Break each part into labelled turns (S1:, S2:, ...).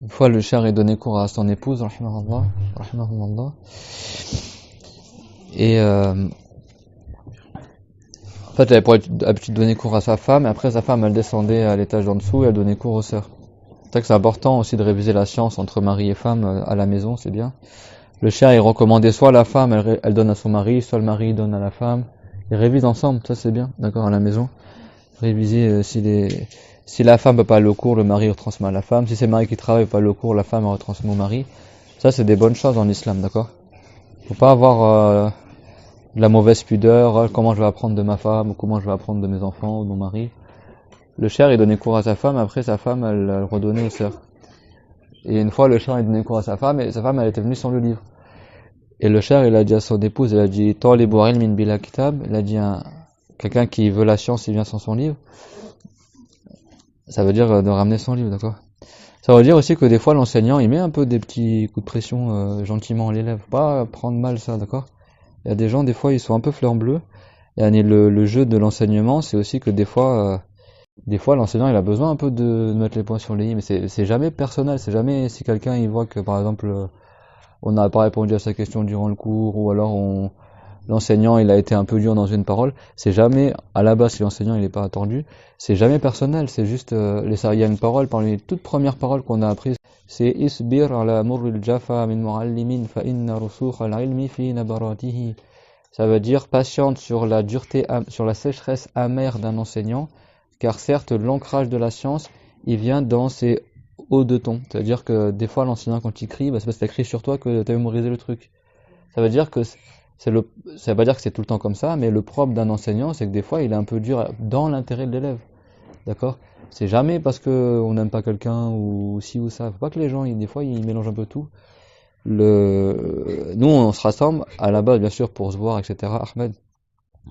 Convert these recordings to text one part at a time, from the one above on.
S1: Une fois, le cher est donné cours à son épouse, rahimahullah, rahimahullah. Et en fait, elle avait pour habitude de donner cours à sa femme, et après sa femme, elle descendait à l'étage d'en dessous et elle donnait cours aux sœurs. C'est vrai que c'est important aussi de réviser la science entre mari et femme à la maison, c'est bien. Le cher, il recommandait soit la femme, elle donne à son mari, soit le mari donne à la femme. Ils révisent ensemble, ça c'est bien, d'accord, à la maison. Réviser si la femme peut pas aller au cours, le mari retransmet à la femme. Si c'est le mari qui travaille pas aller au cours, la femme retransmet au mari. Ça, c'est des bonnes choses en islam, d'accord? Faut pas avoir de la mauvaise pudeur, comment je vais apprendre de ma femme, ou comment je vais apprendre de mes enfants, ou de mon mari. Le cher, il donnait cours à sa femme, après sa femme, elle redonnait aux sœurs. Et une fois, le cher, il donnait cours à sa femme, et sa femme, elle était venue sans le livre. Et le cher, il a dit à son épouse, il a dit, Talibu ilmin bila kitab, il a dit, quelqu'un qui veut la science, il vient sans son livre. Ça veut dire de ramener son livre, d'accord? Ça veut dire aussi que des fois, l'enseignant, il met un peu des petits coups de pression gentiment à l'élève. Faut pas prendre mal ça, d'accord? Il y a des gens, des fois, ils sont un peu fleurs bleues. Et le jeu de l'enseignement, c'est aussi que des fois, l'enseignant, il a besoin un peu de mettre les points sur les i, mais c'est jamais personnel. C'est jamais si quelqu'un, il voit que, par exemple, on n'a pas répondu à sa question durant le cours, ou alors l'enseignant, il a été un peu dur dans une parole. C'est jamais, à la base, si l'enseignant, il n'est pas attendu, c'est jamais personnel. C'est juste, il y a une parole, parmi les toutes premières paroles qu'on a apprises, c'est isbir ala murril jafa min muallimin fa inna rusukh al-ilmi fi nabaratihi. Ça veut dire patiente sur la dureté, sur la sécheresse amère d'un enseignant, car certes, l'ancrage de la science, il vient dans ses hauts de ton. C'est-à-dire que des fois, l'enseignant, quand il crie, bah, c'est parce qu'il a crié sur toi que tu as mémorisé le truc. Ça veut dire que ça veut pas dire que c'est tout le temps comme ça, mais le propre d'un enseignant, c'est que des fois, il est un peu dur dans l'intérêt de l'élève. D'accord? C'est jamais parce que on n'aime pas quelqu'un ou ci ou ça. Faut pas que les gens, des fois, ils mélangent un peu tout. Nous, on se rassemble à la base, bien sûr, pour se voir, etc. Ahmed,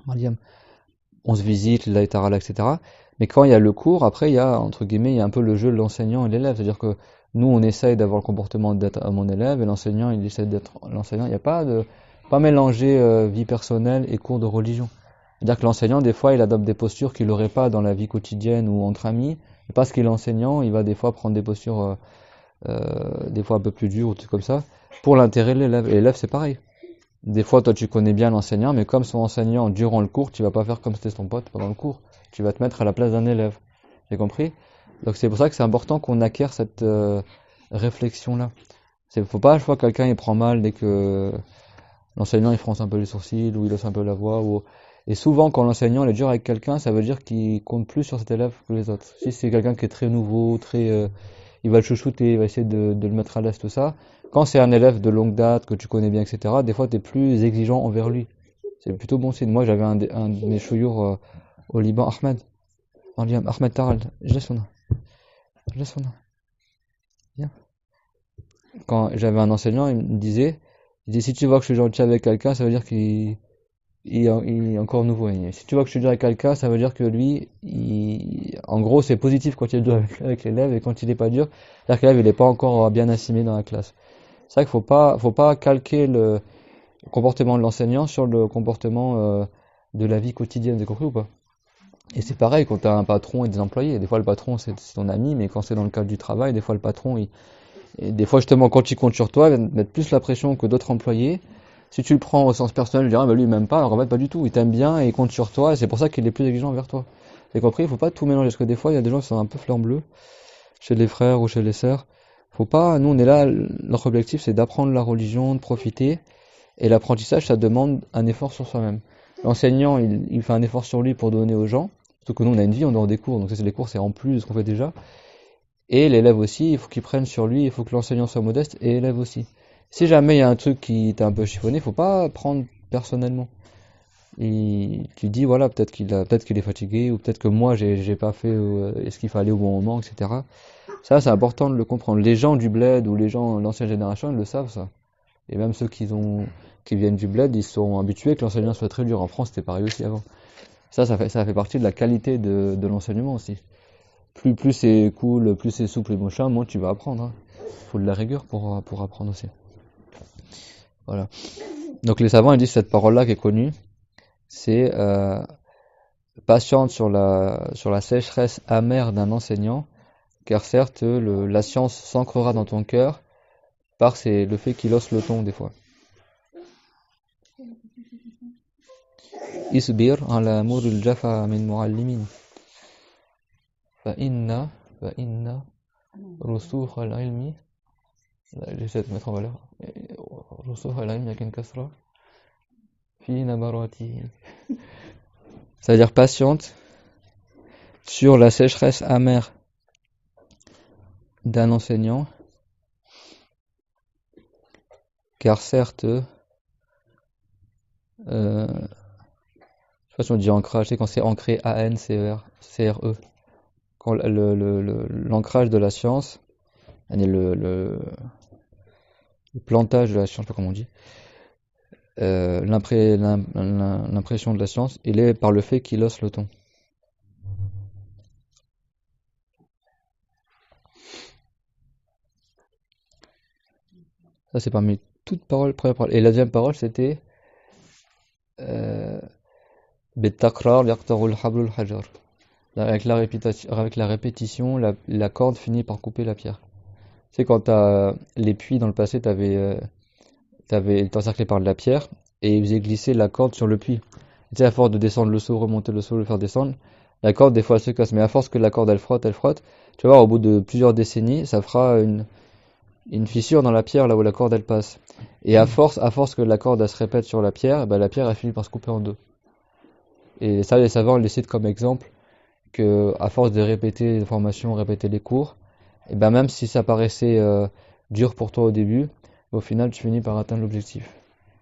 S1: Mariam, on se visite, là, etc. Mais quand il y a le cours, après, il y a, entre guillemets, il y a un peu le jeu de l'enseignant et de l'élève. C'est-à-dire que nous, on essaye d'avoir le comportement d'être mon élève et l'enseignant, il essaie d'être l'enseignant. Il n'y a pas mélanger vie personnelle et cours de religion. C'est-à-dire que l'enseignant, des fois, il adopte des postures qu'il n'aurait pas dans la vie quotidienne ou entre amis. Et parce qu'il est enseignant, il va des fois prendre des postures, des fois un peu plus dures ou tout comme ça, pour l'intérêt de l'élève. Et l'élève, c'est pareil. Des fois, toi, tu connais bien l'enseignant, mais comme son enseignant, durant le cours, tu vas pas faire comme c'était son pote pendant le cours. Tu vas te mettre à la place d'un élève. J'ai compris? Donc c'est pour ça que c'est important qu'on acquiert cette réflexion-là. Faut pas, je vois quelqu'un il prend mal dès que l'enseignant il fronce un peu les sourcils ou il hausse un peu la voix. Et souvent, quand l'enseignant il est dur avec quelqu'un, ça veut dire qu'il compte plus sur cet élève que les autres. Si c'est quelqu'un qui est très nouveau, il va le chouchouter, il va essayer de le mettre à l'aise, tout ça. Quand c'est un élève de longue date, que tu connais bien, etc., des fois, tu es plus exigeant envers lui. C'est plutôt bon signe. Moi, j'avais un de mes chouyours au Liban, Ahmed. Ahmed Taral. Je laisse son nom. Je laisse son nom. Viens. Quand j'avais un enseignant, il dit, si tu vois que je suis gentil avec quelqu'un, ça veut dire qu'il est encore nouveau. Et si tu vois que je suis dur avec quelqu'un, ça veut dire que lui, en gros, c'est positif quand il est dur avec l'élève et quand il est pas dur, c'est-à-dire que l'élève, il n'est pas encore bien assimilé dans la classe. C'est vrai qu'il faut pas calquer le comportement de l'enseignant sur le comportement de la vie quotidienne, vous avez compris ou pas? Et c'est pareil quand tu as un patron et des employés. Des fois, le patron, c'est ton ami, mais quand c'est dans le cadre du travail, des fois, le patron, et des fois, justement, quand il compte sur toi, il va te mettre plus la pression que d'autres employés. Si tu le prends au sens personnel, il diras, bah, lui, il m'aime pas, alors en fait, pas du tout. Il t'aime bien et il compte sur toi, et c'est pour ça qu'il est plus exigeant envers toi. Vous avez compris? Il faut pas tout mélanger, parce que des fois, il y a des gens qui sont un peu fleurs bleues, chez les frères ou chez les sœurs. Faut pas, nous, on est là, notre objectif, c'est d'apprendre la religion, de profiter. Et l'apprentissage, ça demande un effort sur soi-même. L'enseignant, il fait un effort sur lui pour donner aux gens. Surtout que nous, on a une vie en dehors des cours. Donc ça, c'est les cours, c'est en plus de ce qu'on fait déjà. Et l'élève aussi, il faut qu'il prenne sur lui. Il faut que l'enseignant soit modeste et l'élève aussi. Si jamais il y a un truc qui t'a un peu chiffonné, il faut pas prendre personnellement. Et tu dis, voilà, peut-être qu'il est fatigué, ou peut-être que moi, j'ai pas fait ce qu'il fallait au bon moment, etc. Ça, c'est important de le comprendre. Les gens du bled ou les gens de l'ancienne génération, ils le savent, ça. Et même ceux qui viennent du bled, ils sont habitués que l'enseignement soit très dur. En France, c'était pareil aussi avant. Ça fait partie de la qualité de l'enseignement aussi. Plus c'est cool, plus c'est souple et machin, moins tu vas apprendre. Hein. Faut de la rigueur pour apprendre aussi. Voilà. Donc les savants ils disent cette parole-là qui est connue, c'est patiente sur la sécheresse amère d'un enseignant, car certes, la science s'ancrera dans ton cœur par le fait qu'il hausse le ton des fois. Isbir ala muril jafa min muallimin. Fa inna rusukh al-ilmi. J'essaie de mettre en valeur. Rusukh al-ilmi avec une kasra. Fi nabarati. Ça veut dire patiente sur la sécheresse amère d'un enseignant, car certes, je sais pas si on dit ancrage, c'est quand c'est ancré A-N-C-R-E, quand l'ancrage de la science, le plantage de la science, je sais pas comment on dit, l'impression de la science, il est par le fait qu'il hausse le ton. Ça, c'est parmi toutes paroles, première parole. Et la deuxième parole, c'était Betakrar yaqtarul hablul hajar. Avec la répétition, la corde finit par couper la pierre. Tu sais, quand les puits dans le passé, t'avais encerclé par de la pierre et ils faisaient glisser la corde sur le puits. Tu sais, à force de descendre le seau, remonter le seau, le faire descendre, la corde, des fois, elle se casse. Mais à force que la corde, elle frotte, tu vas voir, au bout de plusieurs décennies, ça fera une fissure dans la pierre là où la corde elle passe. Et à force que la corde elle se répète sur la pierre, la pierre elle finit par se couper en deux. Et ça, les savants le citent comme exemple que à force de répéter les formations, répéter les cours, et même si ça paraissait dur pour toi au début, au final tu finis par atteindre l'objectif.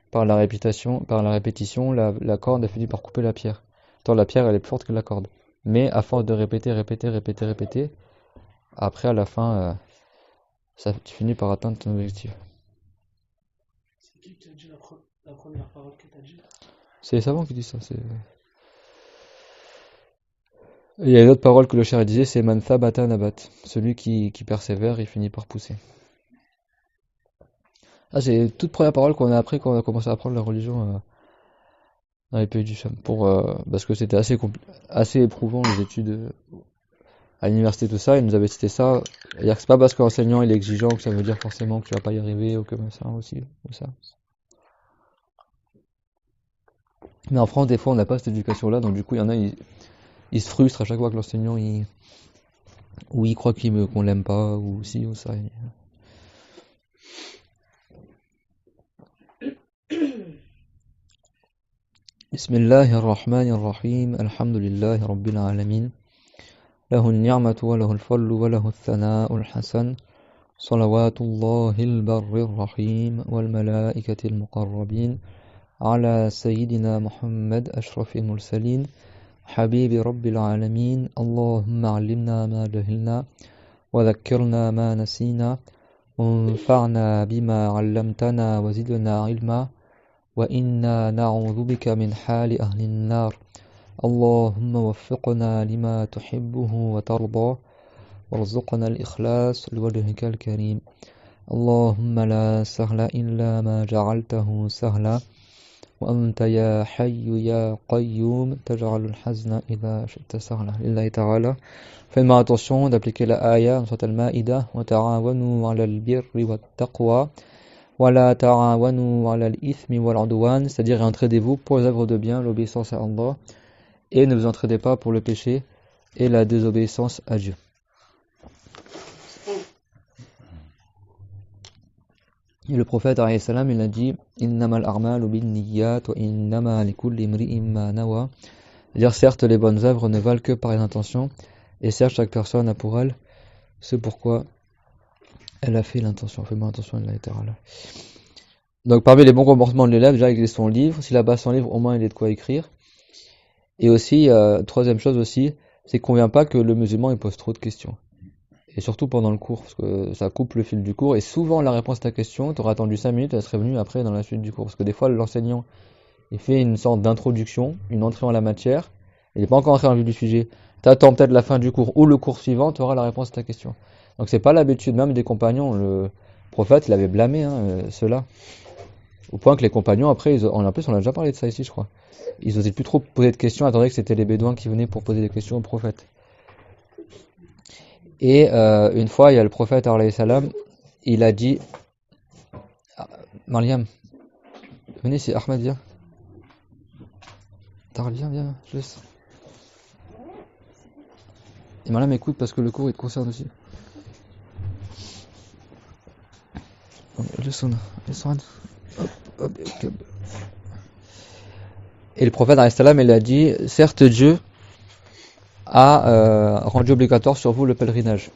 S1: Par la répétition, la corde elle finit par couper la pierre. Tant la pierre elle est plus forte que la corde. Mais à force de répéter, après à la fin tu finis par atteindre ton objectif.
S2: C'est qui a dit la première parole que tu as dit?
S1: C'est les savants qui disent ça. Il y a une autre parole que le cher disait, c'est Man thabata nabat. Celui qui persévère, il finit par pousser. Ah, c'est toute première parole qu'on a appris quand on a commencé à apprendre la religion dans les pays du Cham. Parce que c'était assez éprouvant les études à l'université, tout ça. Ils nous avaient cité ça. C'est-à-dire que c'est pas parce que l'enseignant il est exigeant que ça veut dire forcément que tu vas pas y arriver ou comme ça aussi. Comme ça. Mais en France, des fois, on n'a pas cette éducation-là, donc du coup, il y en a, ils se frustrent à chaque fois que l'enseignant, il croit qu'on l'aime pas, ou si, ou ça. Bismillahirrahmanirrahim, alhamdulillahi rabbil alamin, lahu al-ni'matu wa lahu al-fallu wa lahu al-thana'u al-hasan, salawatullahi al-barri rahim wal malaikati al-muqarrabin, على سيدنا محمد أشرف المرسلين حبيب رب العالمين اللهم علمنا ما جهلنا وذكرنا ما نسينا وانفعنا بما علمتنا وزدنا علما وإنا نعوذ بك من حال أهل النار اللهم وفقنا لما تحبه وترضى وارزقنا الإخلاص لوجهك الكريم اللهم لا سهل إلا ما جعلته سهلا وأنت يا حي يا قيوم تجعل الحزن إذا شئت سهلا لله تعالى. Faites-moi attention d'appliquer la ayah en Sourate Al-Ma'idah وتعاونوا على البر والتقوى ولا تعاونوا على الإثم والعدوان, c'est-à-dire entraidez-vous pour les œuvres de bien, l'obéissance à Allah, et ne vous entraidez pas pour le péché et la désobéissance à Dieu. Et le prophète alayhi salam, il a dit innamal a'malu binniyat wa innama likulli imri'in ma nawa. C'est-à-dire certes les bonnes œuvres ne valent que par les intentions et certes chaque personne a pour elle ce pourquoi elle a fait l'intention. Fais-moi attention Allah ta'ala. Donc parmi les bons comportements de l'élève, déjà il lit son livre, s'il a pas son livre, au moins il ait de quoi écrire. Et aussi troisième chose aussi, c'est qu'on vient pas que le musulman il pose trop de questions. Et surtout pendant le cours, parce que ça coupe le fil du cours. Et souvent, la réponse à ta question, tu auras attendu 5 minutes, elle serait venue après dans la suite du cours. Parce que des fois, l'enseignant, il fait une sorte d'introduction, une entrée en la matière. Il n'est pas encore entré dans le vif du sujet. Tu attends peut-être la fin du cours ou le cours suivant, tu auras la réponse à ta question. Donc, c'est pas l'habitude même des compagnons. Le prophète, il avait blâmé cela. Au point que les compagnons, après, en plus, on a déjà parlé de ça ici, je crois. Ils n'osaient plus trop poser de questions, attendaient que c'était les bédouins qui venaient pour poser des questions au prophète. Et une fois, il y a le prophète, alayhi salam, il a dit, Mariam, venez ici, Ahmed, viens. Viens, je laisse. Et Mariam écoute parce que le cours il te concerne aussi. Et le prophète, alayhi salam, il a dit, certes Dieu a rendu obligatoire sur vous le pèlerinage.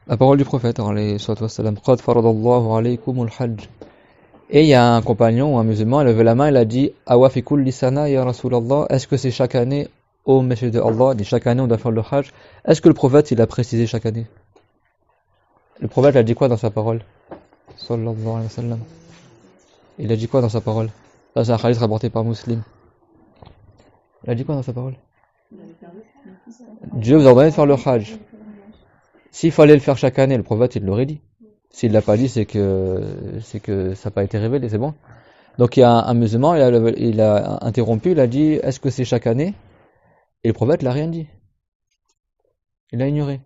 S1: La parole du prophète, alayhi salam, Qad faradallahu alaykumul hajj. Et il y a un compagnon ou un musulman, il a levé la main, il a dit, Awa fi kulli sana ya Rasulallah, est-ce que c'est chaque année, ô Messie de Allah, dit chaque année on doit faire le hajj? Est-ce que le prophète il a précisé chaque année? Le prophète a dit quoi dans sa parole? Sallallahu alayhi wa sallam. Il a dit quoi dans sa parole? Ça c'est un hadith rapporté par Muslim. Il a dit quoi dans sa parole? Dieu vous a ordonné de faire le hajj. S'il fallait le faire chaque année, le prophète il l'aurait dit. S'il l'a pas dit, c'est que ça n'a pas été révélé, c'est bon. Donc il y a un musulman, il a interrompu, il a dit, est-ce que c'est chaque année? Et le prophète l'a rien dit. Il l'a ignoré.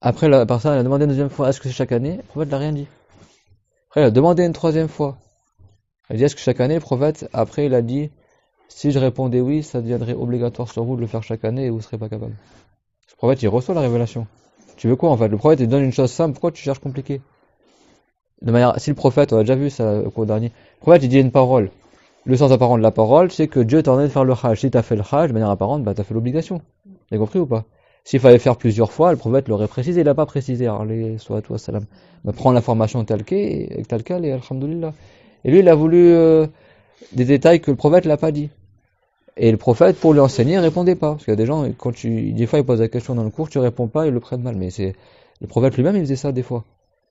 S1: Après la personne elle a demandé une deuxième fois, est-ce que c'est chaque année? Le prophète l'a rien dit. Après il a demandé une troisième fois. Il a dit, est-ce que chaque année? Le prophète, après il a dit, si je répondais oui, ça deviendrait obligatoire sur vous de le faire chaque année et vous ne serez pas capable. Le prophète il reçoit la révélation. Tu veux quoi en fait? Le prophète il te donne une chose simple, pourquoi tu cherches compliqué? De manière, si le prophète, on a déjà vu ça au cours dernier, le prophète il dit une parole. Le sens apparent de la parole, c'est que Dieu t'a ordonné de faire le hajj. Si tu as fait le hajj de manière apparente, bah tu as fait l'obligation. Tu as compris ou pas? S'il fallait faire plusieurs fois, le prophète l'aurait précisé, il l'a pas précisé. Alors, salam. Bah, prends l'information telle quelle et alhamdoulilah. Et lui, il a voulu des détails que le prophète l'a pas dit. Et le prophète, pour lui enseigner, il répondait pas. Parce qu'il y a des gens, des fois, ils posent la question dans le cours, tu réponds pas, ils le prennent mal. Mais c'est, le prophète lui-même, il faisait ça des fois.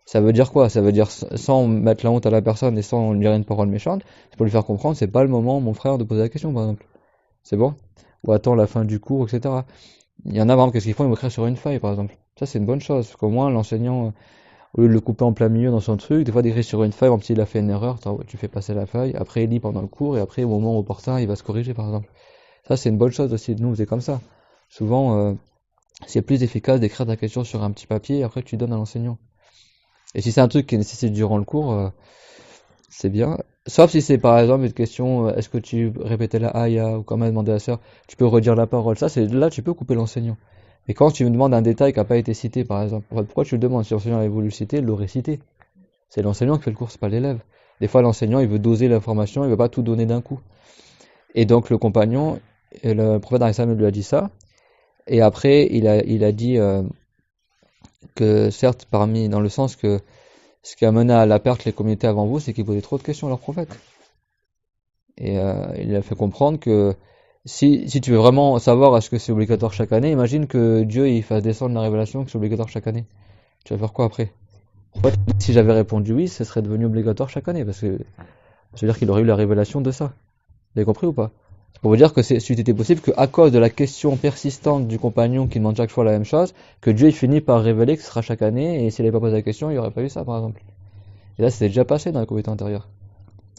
S1: Ça veut dire quoi? Ça veut dire, sans mettre la honte à la personne et sans lui dire une parole méchante, c'est pour lui faire comprendre, c'est pas le moment, mon frère, de poser la question, par exemple. C'est bon? Ou attends la fin du cours, etc. Il y en a, par exemple, qu'est-ce qu'ils font? Ils vont écrire sur une feuille, par exemple. Ça, c'est une bonne chose. Parce qu'au moins, l'enseignant, au lieu de le couper en plein milieu dans son truc, des fois, d'écrire sur une feuille, il a fait une erreur, tu fais passer la feuille, après, il lit pendant le cours, et après, au moment opportun, il va se corriger, par exemple. Ça, c'est une bonne chose aussi de nous, c'est comme ça. Souvent, c'est plus efficace d'écrire ta question sur un petit papier, et après, tu donnes à l'enseignant. Et si c'est un truc qui est nécessité durant le cours, c'est bien. Sauf si c'est par exemple une question, est-ce que tu répétais la ayah ou comme a demandé la sœur, tu peux redire la parole. Ça, c'est là, tu peux couper l'enseignant. Mais quand tu me demandes un détail qui n'a pas été cité, par exemple, pourquoi tu le demandes? Si l'enseignant avait voulu le citer, il l'aurait cité. C'est l'enseignant qui fait le cours, c'est pas l'élève. Des fois, l'enseignant, il veut doser l'information, il veut pas tout donner d'un coup. Et donc, le compagnon, et le prophète Aïssam lui a dit ça. Et après, il a dit que certes, dans le sens que ce qui a mené à la perte les communautés avant vous, c'est qu'ils posaient trop de questions à leur prophète. Et il a fait comprendre que si tu veux vraiment savoir est-ce que c'est obligatoire chaque année, imagine que Dieu il fasse descendre la révélation que c'est obligatoire chaque année. Tu vas faire quoi après? Si j'avais répondu oui, ce serait devenu obligatoire chaque année, parce que ça veut dire qu'il aurait eu la révélation de ça. Vous avez compris ou pas? C'est pour vous dire que c'eût été possible qu'à cause de la question persistante du compagnon qui demande chaque fois la même chose, que Dieu il finit par révéler que ce sera chaque année, et s'il n'avait pas posé la question, il n'y aurait pas eu ça par exemple. Et là c'était déjà passé dans la communauté antérieure.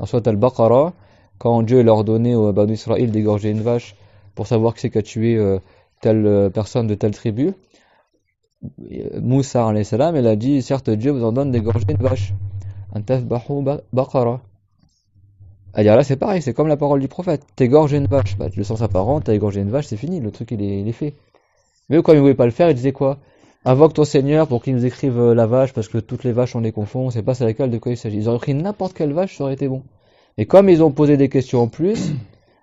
S1: En soit Al-Baqarah, quand Dieu leur ordonné au Banu Israël d'égorger une vache pour savoir qui c'est qui a tué telle personne de telle tribu, Moussa alayhi salam, il a dit, certes Dieu vous ordonne d'égorger une vache. Antafbahu baqara. C'est-à-dire là c'est pareil, c'est comme la parole du prophète. T'égorges une vache, bah, le sens apparent, t'as égorgé une vache, c'est fini, le truc il est fait. Mais quand il ne voulait pas le faire, il disait quoi? Invoque ton Seigneur pour qu'il nous écrive la vache, parce que toutes les vaches on les confond, c'est pas c'est laquelle de quoi il s'agit. Ils auraient pris n'importe quelle vache, ça aurait été bon. Et comme ils ont posé des questions en plus,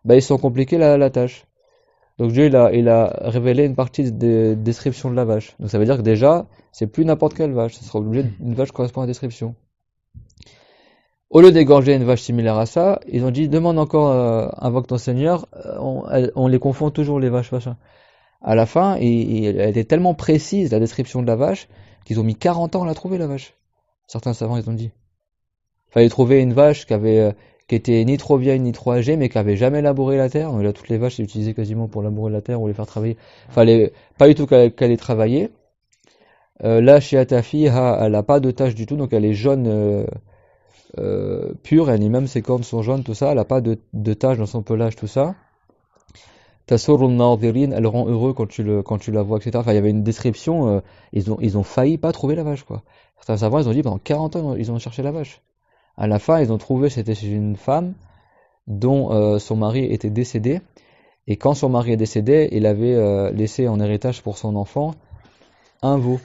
S1: bah ils se sont compliqués la tâche. Donc Dieu il a révélé une partie de description de la vache. Donc ça veut dire que déjà, c'est plus n'importe quelle vache, ça sera obligé d'une vache qui correspond à la description. Au lieu d'égorger une vache similaire à ça, ils ont dit demande encore invoque ton Seigneur, on les confond toujours les vaches machin. À la fin, elle était tellement précise la description de la vache qu'ils ont mis 40 ans à la trouver la vache. Certains savants ils ont dit. Il fallait trouver une vache qui était ni trop vieille ni trop âgée, mais qui avait jamais labouré la terre. Donc là, toutes les vaches, c'est utilisé quasiment pour labourer la terre ou les faire travailler. Fallait pas du tout qu'elle ait travaillé. Là, chez ta fille, elle a pas de tache du tout, donc elle est jaune pure. Même ses cornes sont jaunes, tout ça. Elle a pas de tache dans son pelage, tout ça. Tasurru an-nadhirin, elle rend heureux quand tu la vois, etc. Enfin, il y avait une description, ils ont failli pas trouver la vache, quoi. Certains savants, ils ont dit pendant 40 ans, ils ont cherché la vache. À la fin, ils ont trouvé, c'était chez une femme dont son mari était décédé. Et quand son mari est décédé, il avait laissé en héritage pour son enfant un veau.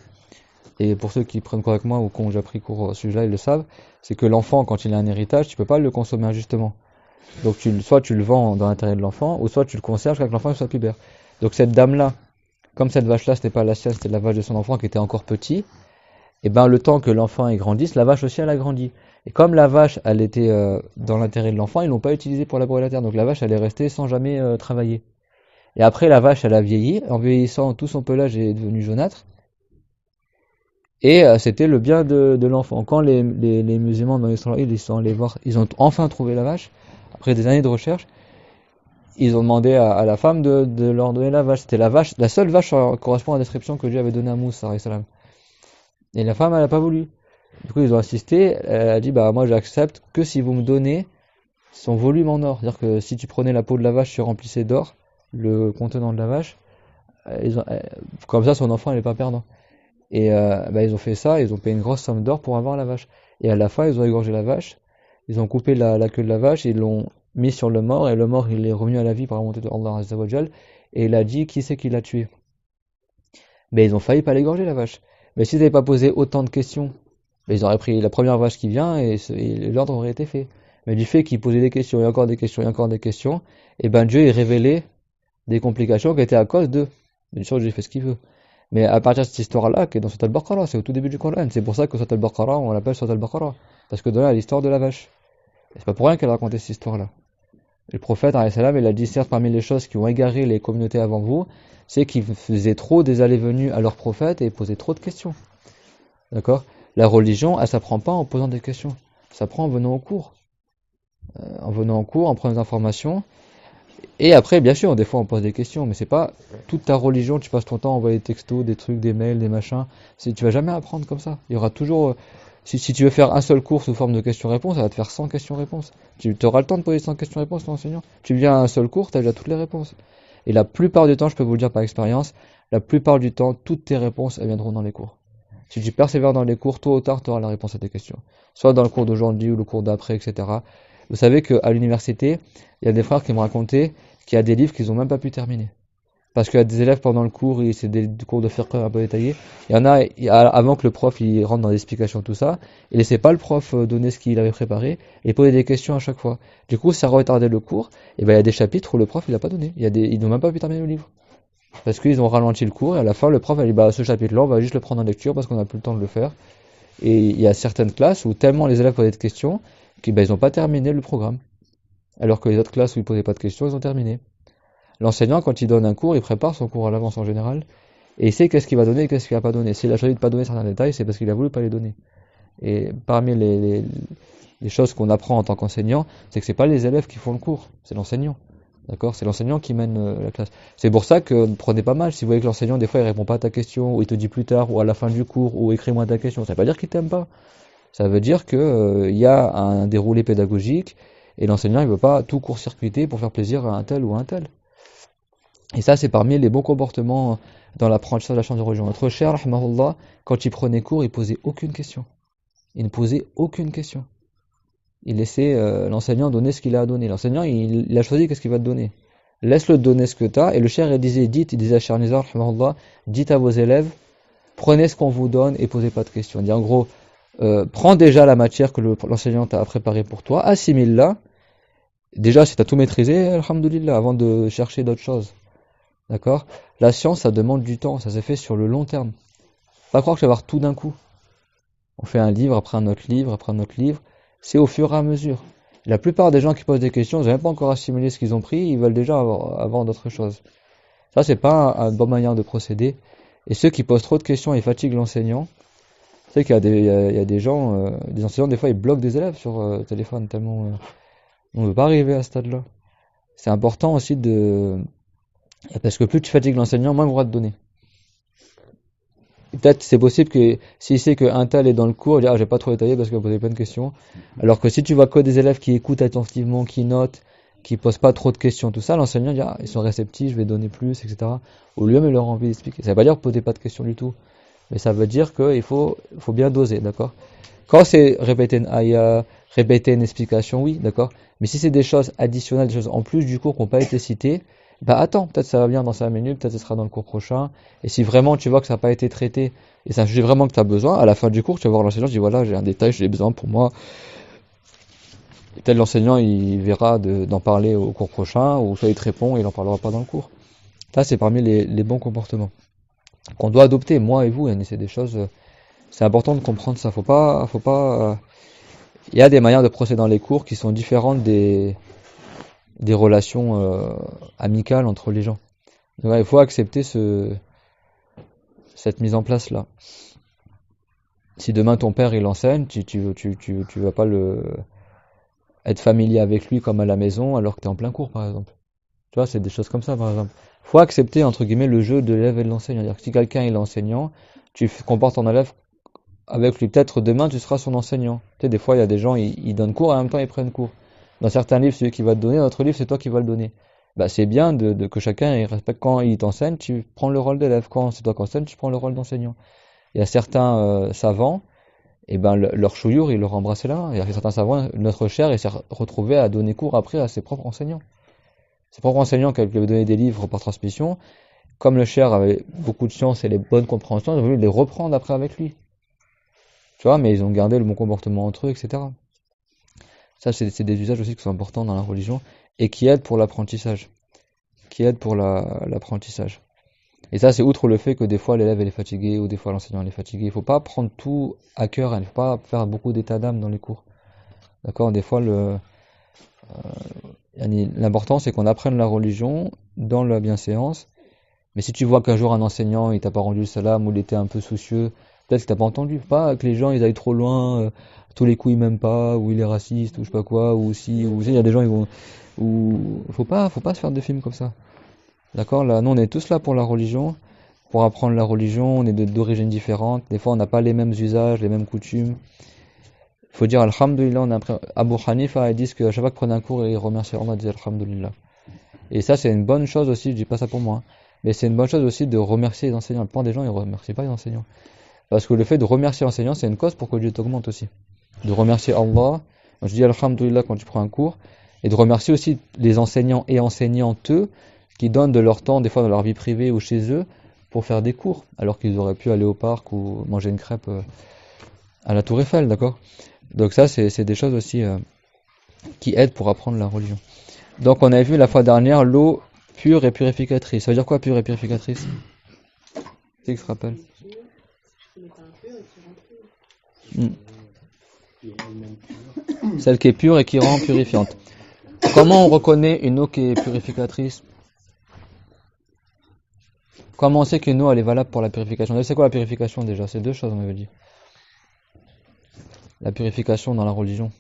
S1: Et pour ceux qui prennent cours avec moi ou qui ont déjà pris cours au sujet-là, ils le savent, c'est que l'enfant, quand il a un héritage, tu peux pas le consommer injustement. Donc soit tu le vends dans l'intérêt de l'enfant, ou soit tu le conserves jusqu'à ce que l'enfant soit pubère. Donc cette dame-là, comme cette vache-là, c'était pas la sienne, c'était la vache de son enfant qui était encore petit, et ben le temps que l'enfant ait grandisse, la vache aussi elle a grandi. Et comme la vache, elle était dans l'intérêt de l'enfant, ils l'ont pas utilisée pour labourer la terre. Donc la vache, elle est restée sans jamais travailler. Et après, la vache, elle a vieilli. En vieillissant, tout son pelage est devenu jaunâtre. Et c'était le bien de l'enfant. Quand les musulmans dans Israël, ils sont allés voir, ils ont enfin trouvé la vache, après des années de recherche, ils ont demandé à la femme de leur donner la vache. C'était la vache, la seule vache correspond à la description que Dieu avait donnée à Moussa, alayhi salam. Et la femme, elle n'a pas voulu. Du coup, ils ont insisté. Elle a dit, bah moi, j'accepte que si vous me donnez son volume en or. C'est-à-dire que si tu prenais la peau de la vache, tu remplissais d'or le contenant de la vache. Comme ça, son enfant, il n'est pas perdant. Et bah, ils ont fait ça. Ils ont payé une grosse somme d'or pour avoir la vache. Et à la fin, ils ont égorgé la vache. Ils ont coupé la queue de la vache. Ils l'ont mis sur le mort. Et le mort, il est revenu à la vie par la volonté de Allah Azza wa Jal. Et il a dit qui c'est qui l'a tué. Mais ils ont failli pas l'égorger la vache. Mais s'ils n'avaient pas posé autant de questions, ils auraient pris la première vache qui vient et l'ordre aurait été fait. Mais du fait qu'ils posaient des questions et encore des questions et encore des questions, et ben Dieu est révélé des complications qui étaient à cause d'eux. Bien sûr, Dieu fait ce qu'il veut. Mais à partir de cette histoire-là, qui est dans Surat al-Baqarah, c'est au tout début du Coran. C'est pour ça que Surat al-Baqarah, on l'appelle Surat al-Baqarah. Parce que dedans, il y a l'histoire de la vache. Et c'est pas pour rien qu'elle a raconté cette histoire-là. Et le prophète, alayhi salam, il a dit, certes, parmi les choses qui ont égaré les communautés avant vous, c'est qu'ils faisaient trop des allées-venues à leurs prophètes et posaient trop de questions. D'accord? La religion, elle s'apprend pas en posant des questions. Ça s'apprend en venant au cours. En venant en cours, en prenant des informations. Et après, bien sûr, des fois on pose des questions, mais c'est pas toute ta religion, tu passes ton temps à envoyer des textos, des trucs, des mails, des machins. Tu vas jamais apprendre comme ça. Il y aura toujours. Si tu veux faire un seul cours sous forme de questions-réponses, ça va te faire 100 questions-réponses. Tu auras le temps de poser 100 questions-réponses, ton enseignant. Tu viens à un seul cours, tu as déjà toutes les réponses. Et la plupart du temps, je peux vous le dire par expérience, la plupart du temps, toutes tes réponses, elles viendront dans les cours. Si tu persévères dans les cours, tôt ou tard, tu auras la réponse à tes questions. Soit dans le cours d'aujourd'hui ou le cours d'après, etc. Vous savez qu'à l'université, il y a des frères qui me racontaient qu'il y a des livres qu'ils n'ont même pas pu terminer. Parce qu'il y a des élèves pendant le cours, c'est des cours de fiqh un peu détaillés. Il y en a, avant que le prof il rentre dans l'explication, tout ça, il laissait pas le prof donner ce qu'il avait préparé et poser des questions à chaque fois. Du coup, ça retardait le cours. Et ben, il y a des chapitres où le prof il a pas donné. Ils n'ont même pas pu terminer le livre. Parce qu'ils ont ralenti le cours et à la fin, le prof a dit, bah, ce chapitre-là, on va juste le prendre en lecture parce qu'on n'a plus le temps de le faire. Et il y a certaines classes où tellement les élèves posaient de questions qu'ils n'ont pas terminé le programme. Alors que les autres classes où ils posaient pas de questions, ils ont terminé. L'enseignant, quand il donne un cours, il prépare son cours à l'avance en général, et il sait qu'est-ce qu'il va donner et qu'est-ce qu'il va pas donner. S'il a choisi de pas donner certains détails, c'est parce qu'il a voulu pas les donner. Et parmi les choses qu'on apprend en tant qu'enseignant, c'est que c'est pas les élèves qui font le cours, c'est l'enseignant. D'accord? C'est l'enseignant qui mène la classe. C'est pour ça que prenez pas mal. Si vous voyez que l'enseignant, des fois, il répond pas à ta question, ou il te dit plus tard, ou à la fin du cours, ou écris-moi ta question, ça veut pas dire qu'il t'aime pas. Ça veut dire que il y a un déroulé pédagogique, et l'enseignant, il veut pas tout court-circuiter pour faire plaisir à un tel ou à un tel. Et ça, c'est parmi les bons comportements dans l'apprentissage de la science de religion. Notre cher, rahimahullah, quand il prenait cours, il posait aucune question. Il ne posait aucune question. Il laissait l'enseignant donner ce qu'il a à donner. L'enseignant, il a choisi qu'est-ce qu'il va te donner. Laisse-le te donner ce que tu as. Et le cher, il disait à Cheikh Nizar, rahimahullah, dites à vos élèves, prenez ce qu'on vous donne et posez pas de questions. Il dit en gros, prends déjà la matière que l'enseignant t'a préparée pour toi, assimile-la. Déjà, si tu as tout maîtrisé, alhamdoulilah, avant de chercher d'autres choses. D'accord? La science, ça demande du temps, ça s'est fait sur le long terme. Pas croire que ça va avoir tout d'un coup. On fait un livre, après un autre livre, après un autre livre. C'est au fur et à mesure. La plupart des gens qui posent des questions, ils n'ont même pas encore assimilé ce qu'ils ont pris, ils veulent déjà avoir d'autres choses. Ça, c'est pas une bonne manière de procéder. Et ceux qui posent trop de questions et fatiguent l'enseignant, c'est qu'il y a des gens, des enseignants, des fois, ils bloquent des élèves sur téléphone, tellement on ne veut pas arriver à ce stade-là. C'est important aussi parce que plus tu fatigues l'enseignant, moins il aura de donner. Peut-être c'est possible que s'il sait qu'un tel est dans le cours, il dit ah j'ai pas trop détaillé parce qu'il va poser plein de questions. Alors que si tu vois que des élèves qui écoutent attentivement, qui notent qui pose pas trop de questions, tout ça, l'enseignant dit, ah, ils sont réceptifs, je vais donner plus, etc. Au lieu, mais leur envie d'expliquer. Ça veut pas dire poser pas de questions du tout. Mais ça veut dire qu'il faut bien doser, d'accord? Quand c'est répéter une ayah, répéter une explication, oui, d'accord? Mais si c'est des choses additionnelles, des choses en plus du cours qui n'ont pas été citées, bah attends, peut-être ça va venir dans 5 minutes, peut-être ça sera dans le cours prochain. Et si vraiment tu vois que ça n'a pas été traité, et c'est un sujet vraiment que tu as besoin, à la fin du cours, tu vas voir l'enseignant, tu dis voilà, j'ai un détail, j'ai besoin pour moi. Et peut-être l'enseignant, il verra d'en parler au cours prochain, ou soit il te répond et il n'en parlera pas dans le cours. Ça, c'est parmi les bons comportements qu'on doit adopter, moi et vous, et c'est des choses, c'est important de comprendre ça. Il y a des manières de procéder dans les cours qui sont différentes des relations amicales entre les gens. Donc, il faut accepter cette mise en place là. Si demain ton père il enseigne, tu vas pas être familier avec lui comme à la maison alors que tu es en plein cours par exemple. Tu vois, c'est des choses comme ça par exemple. Faut accepter entre guillemets le jeu de l'élève et de l'enseignant. C'est-à-dire que si quelqu'un est enseignant, tu comportes ton élève avec lui. Peut-être demain tu seras son enseignant. Tu sais, des fois il y a des gens ils donnent cours et en même temps ils prennent cours. Dans certains livres, c'est lui qui va te donner, dans d'autres livres, c'est toi qui vas le donner. Bah, c'est bien que chacun il respecte. Quand il t'enseigne, tu prends le rôle d'élève. Quand c'est toi qui enseignes, tu prends le rôle d'enseignant. Il y a certains savants, et ben leur chouïour, il leur embrassait là. Il y a certains savants, notre cher, il s'est retrouvé à donner cours après à ses propres enseignants. Ses propres enseignants qui lui avaient donné des livres par transmission, comme le cher avait beaucoup de science et les bonnes compréhensions, ils ont voulu les reprendre après avec lui. Tu vois, mais ils ont gardé le bon comportement entre eux, etc. Ça, c'est des usages aussi qui sont importants dans la religion et qui aident pour l'apprentissage. L'apprentissage. Et ça, c'est outre le fait que des fois l'élève elle est fatigué ou des fois l'enseignant elle est fatigué. Il faut pas prendre tout à cœur, il ne faut pas faire beaucoup d'état d'âme dans les cours. D'accord? Des fois, l'important c'est qu'on apprenne la religion dans la bienséance. Mais si tu vois qu'un jour un enseignant il t'a pas rendu le salam ou il était un peu soucieux, peut-être que t'as pas entendu. Pas que les gens ils aillent trop loin, tous les coups ils m'aiment pas, ou il est raciste, ou je sais pas quoi, ou si, ou il y a des gens ils vont, ou faut pas se faire de films comme ça. D'accord? Là, nous on est tous là pour la religion, pour apprendre la religion. On est d'origines différentes. Des fois on n'a pas les mêmes usages, les mêmes coutumes. Il faut dire alhamdulillah. Abu Hanifa il dit que à chaque fois qu'il prenait un cours il remerciait Allah, il disait alhamdulillah. Et ça c'est une bonne chose aussi. Je dis pas ça pour moi, hein. Mais c'est une bonne chose aussi de remercier les enseignants. Le point des gens, ils ne remercient pas les enseignants. Parce que le fait de remercier l'enseignant, c'est une cause pour que Dieu t'augmente aussi. De remercier Allah, je dis alhamdulillah quand tu prends un cours, et de remercier aussi les enseignants et enseignantes qui donnent de leur temps, des fois dans leur vie privée ou chez eux, pour faire des cours, alors qu'ils auraient pu aller au parc ou manger une crêpe à la Tour Eiffel, d'accord? Donc ça, c'est des choses aussi qui aident pour apprendre la religion. Donc on avait vu la fois dernière l'eau pure et purificatrice. Ça veut dire quoi pure et purificatrice? Qui se rappelle? Celle qui est pure et qui rend purifiante. Comment on reconnaît une eau qui est purificatrice? Comment on sait qu'une eau elle est valable pour la purification? C'est quoi la purification déjà? C'est deux choses on avait dit. La purification dans la religion.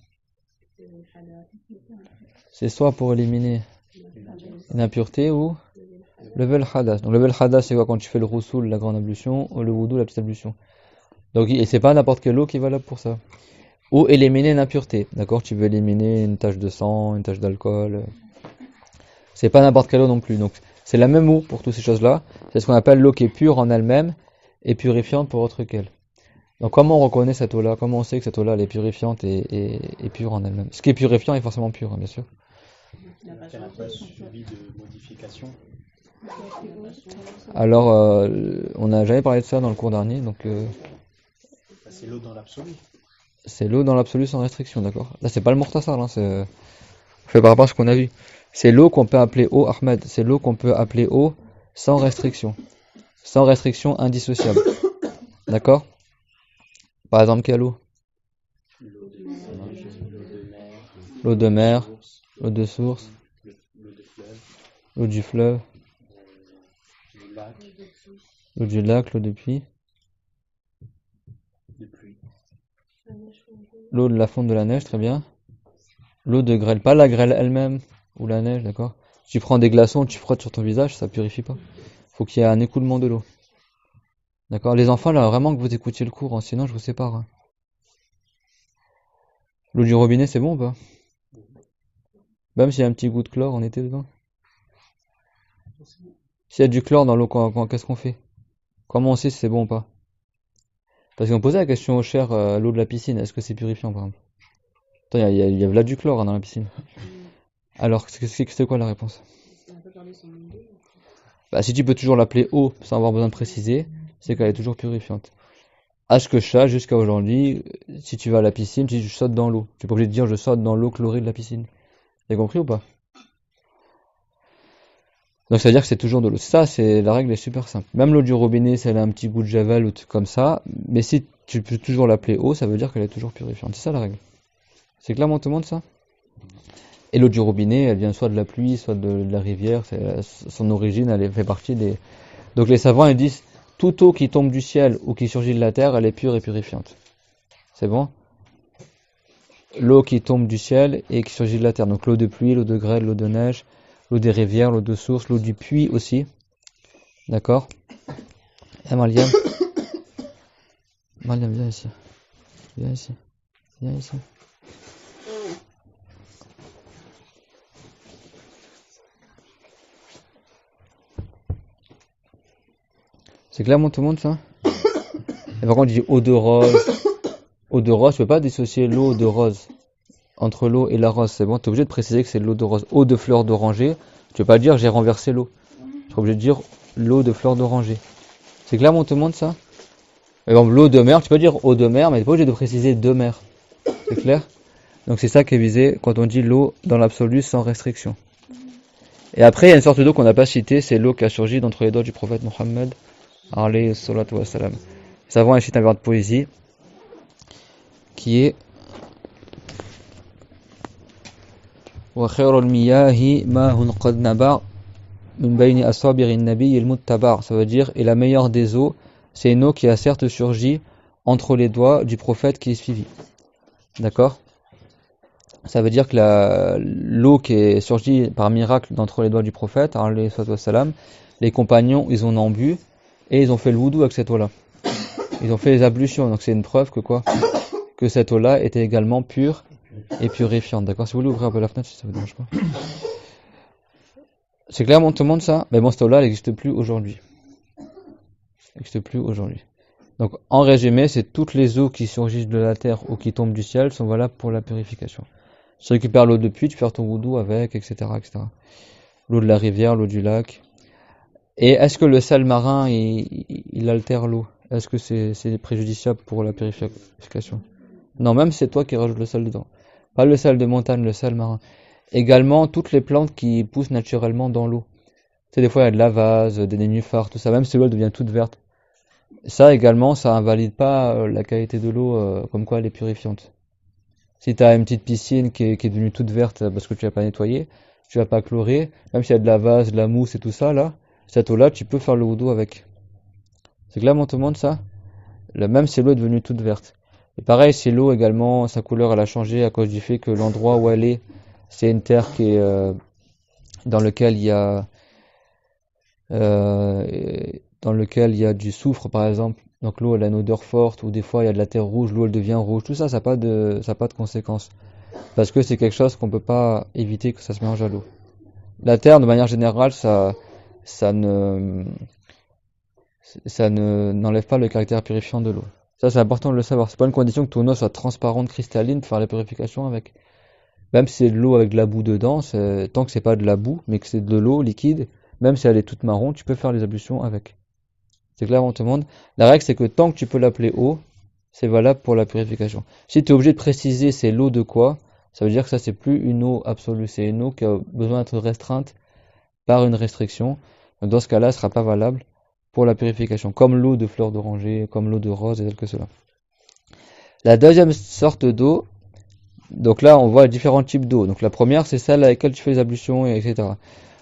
S1: C'est soit pour éliminer une impureté ou lever le hadas. Donc lever le hadas c'est quoi? Quand tu fais le roussoul, la grande ablution, ou le wudu, la petite ablution. Donc et c'est pas n'importe quelle eau qui est valable pour ça. Ou éliminer une impureté, d'accord? Tu veux éliminer une tache de sang, une tache d'alcool. C'est pas n'importe quelle eau non plus. Donc c'est la même eau pour toutes ces choses-là. C'est ce qu'on appelle l'eau qui est pure en elle-même et purifiante pour autre qu'elle. Donc comment on reconnaît cette eau-là? Comment on sait que cette eau-là elle est purifiante et pure en elle-même? Ce qui est purifiant est forcément pur, hein, bien sûr.
S3: Elle n'a pas suivi de modification.
S1: Alors, on n'a jamais parlé de ça dans le cours dernier, donc
S3: C'est l'eau dans l'absolu.
S1: c'est l'eau dans l'absolu sans restriction, d'accord? Là, c'est pas le Murtasar, hein, c'est fait par rapport à ce qu'on a vu. C'est l'eau qu'on peut appeler eau, Ahmed. C'est l'eau qu'on peut appeler eau sans restriction indissociable, d'accord? Par exemple, quelle eau? L'eau de mer, l'eau de source, l'eau du fleuve, l'eau du lac, l'eau de puits, l'eau de la fonte de la neige, très bien. L'eau de grêle, pas la grêle elle-même ou la neige, d'accord? Si tu prends des glaçons, tu frottes sur ton visage, ça purifie pas. Faut qu'il y ait un écoulement de l'eau. D'accord? Les enfants, là, vraiment que vous écoutiez le cours, hein, sinon je vous sépare. Hein. L'eau du robinet, c'est bon ou pas? Même s'il y a un petit goût de chlore en été dedans. S'il y a du chlore dans l'eau, qu'est-ce qu'on fait? Comment on sait si c'est bon ou pas? Parce qu'on posait la question au cher, l'eau de la piscine, est-ce que c'est purifiant par exemple? Attends, il y a là du chlore hein, dans la piscine. Alors, c'est quoi la réponse? Bah, si tu peux toujours l'appeler eau sans avoir besoin de préciser, c'est qu'elle est toujours purifiante. Ashkesha, jusqu'à aujourd'hui, si tu vas à la piscine, tu dis je saute dans l'eau. Tu n'es pas obligé de dire je saute dans l'eau chlorée de la piscine. T'as compris ou pas? Donc ça veut dire que c'est toujours de l'eau. Ça, c'est la règle est super simple. Même l'eau du robinet, si elle a un petit goût de javel ou comme ça, mais si tu peux toujours l'appeler eau, ça veut dire qu'elle est toujours purifiante. C'est ça la règle. C'est clairement tout le monde ça? Et l'eau du robinet, elle vient soit de la pluie, soit de la rivière. Son origine, elle fait partie des. Donc les savants ils disent toute eau qui tombe du ciel ou qui surgit de la terre, elle est pure et purifiante. C'est bon? L'eau qui tombe du ciel et qui surgit de la terre. Donc l'eau de pluie, l'eau de grêle, l'eau de neige, l'eau des rivières, l'eau de source, l'eau du puits aussi. D'accord? Eh Mariam, Mariam, viens ici. Viens ici. Viens ici. C'est clairement tout le monde ça? Et par contre, il dit eau de rose. Eau de rose, tu peux pas dissocier l'eau de rose. Entre l'eau et la rose, c'est bon? Tu es obligé de préciser que c'est de l'eau de rose. Eau de fleur d'oranger, tu peux pas dire j'ai renversé l'eau. Tu es obligé de dire l'eau de fleur d'oranger. C'est clairement tout le monde ça? Par exemple, l'eau de mer, tu peux dire eau de mer, mais tu n'es pas obligé de préciser de mer. C'est clair? Donc c'est ça qui est visé quand on dit l'eau dans l'absolu sans restriction. Et après, il y a une sorte d'eau qu'on n'a pas citée, c'est l'eau qui a surgi d'entre les doigts du prophète Mohammed, alayhi salatu wassalam. Les savants citent un vers de poésie qui est وخير المياه ماء قد نبع من بين أصابع النبي المتبع. Ça veut dire, et la meilleure des eaux, c'est une eau qui a certes surgi entre les doigts du prophète qui est suivi. D'accord? Ça veut dire que l'eau qui est surgie par miracle d'entre les doigts du prophète, alayhi salatu wassalam, les compagnons, ils en ont bu et ils ont fait le wudu avec cette eau-là. Ils ont fait les ablutions, donc c'est une preuve que quoi? Que cette eau-là était également pure et purifiante. D'accord? Si vous voulez ouvrir un peu la fenêtre, si ça vous dérange pas. C'est clairement tout le monde ça? Mais bon, cette eau-là, elle n'existe plus aujourd'hui. Elle n'existe plus aujourd'hui. Donc, en résumé, c'est toutes les eaux qui surgissent de la terre ou qui tombent du ciel sont valables pour la purification. Si tu récupères l'eau de puits, tu fais ton wudu avec, etc., etc. L'eau de la rivière, l'eau du lac. Et est-ce que le sel marin, il altère l'eau? Est-ce que c'est préjudiciable pour la purification? Non, même c'est toi qui rajoutes le sel dedans. Pas le sel de montagne, le sel marin. Également, toutes les plantes qui poussent naturellement dans l'eau. Tu sais, des fois, il y a de la vase, des nénuphars, tout ça. Même si l'eau devient toute verte. Ça également, ça invalide pas la qualité de l'eau, comme quoi elle est purifiante. Si tu as une petite piscine qui est devenue toute verte parce que tu l'as pas nettoyée, tu l'as pas chlorée, même s'il y a de la vase, de la mousse et tout ça, là, cette eau-là, tu peux faire le wudu avec. C'est clairement tout le monde ça? Même si l'eau est devenue toute verte. Et pareil, si l'eau également, sa couleur elle a changé à cause du fait que l'endroit où elle est, c'est une terre qui est dans lequel il y a du soufre par exemple. Donc l'eau elle a une odeur forte ou des fois il y a de la terre rouge, l'eau elle devient rouge. Tout ça, ça n'a pas de conséquences parce que c'est quelque chose qu'on peut pas éviter que ça se mélange à l'eau. La terre de manière générale, ça n'enlève pas le caractère purifiant de l'eau. Ça, c'est important de le savoir. C'est pas une condition que ton eau soit transparente, cristalline pour faire la purification avec. Même si c'est de l'eau avec de la boue dedans, tant que c'est pas de la boue, mais que c'est de l'eau liquide, même si elle est toute marron, tu peux faire les ablutions avec. C'est clair, on te demande. La règle, c'est que tant que tu peux l'appeler eau, c'est valable pour la purification. Si tu es obligé de préciser c'est l'eau de quoi, ça veut dire que ça, c'est plus une eau absolue. C'est une eau qui a besoin d'être restreinte par une restriction. Donc, dans ce cas-là, elle ne sera pas valable pour la purification, comme l'eau de fleur d'oranger, comme l'eau de rose et tel que cela. La deuxième sorte d'eau, donc là on voit différents types d'eau. Donc la première c'est celle avec laquelle tu fais les ablutions, etc.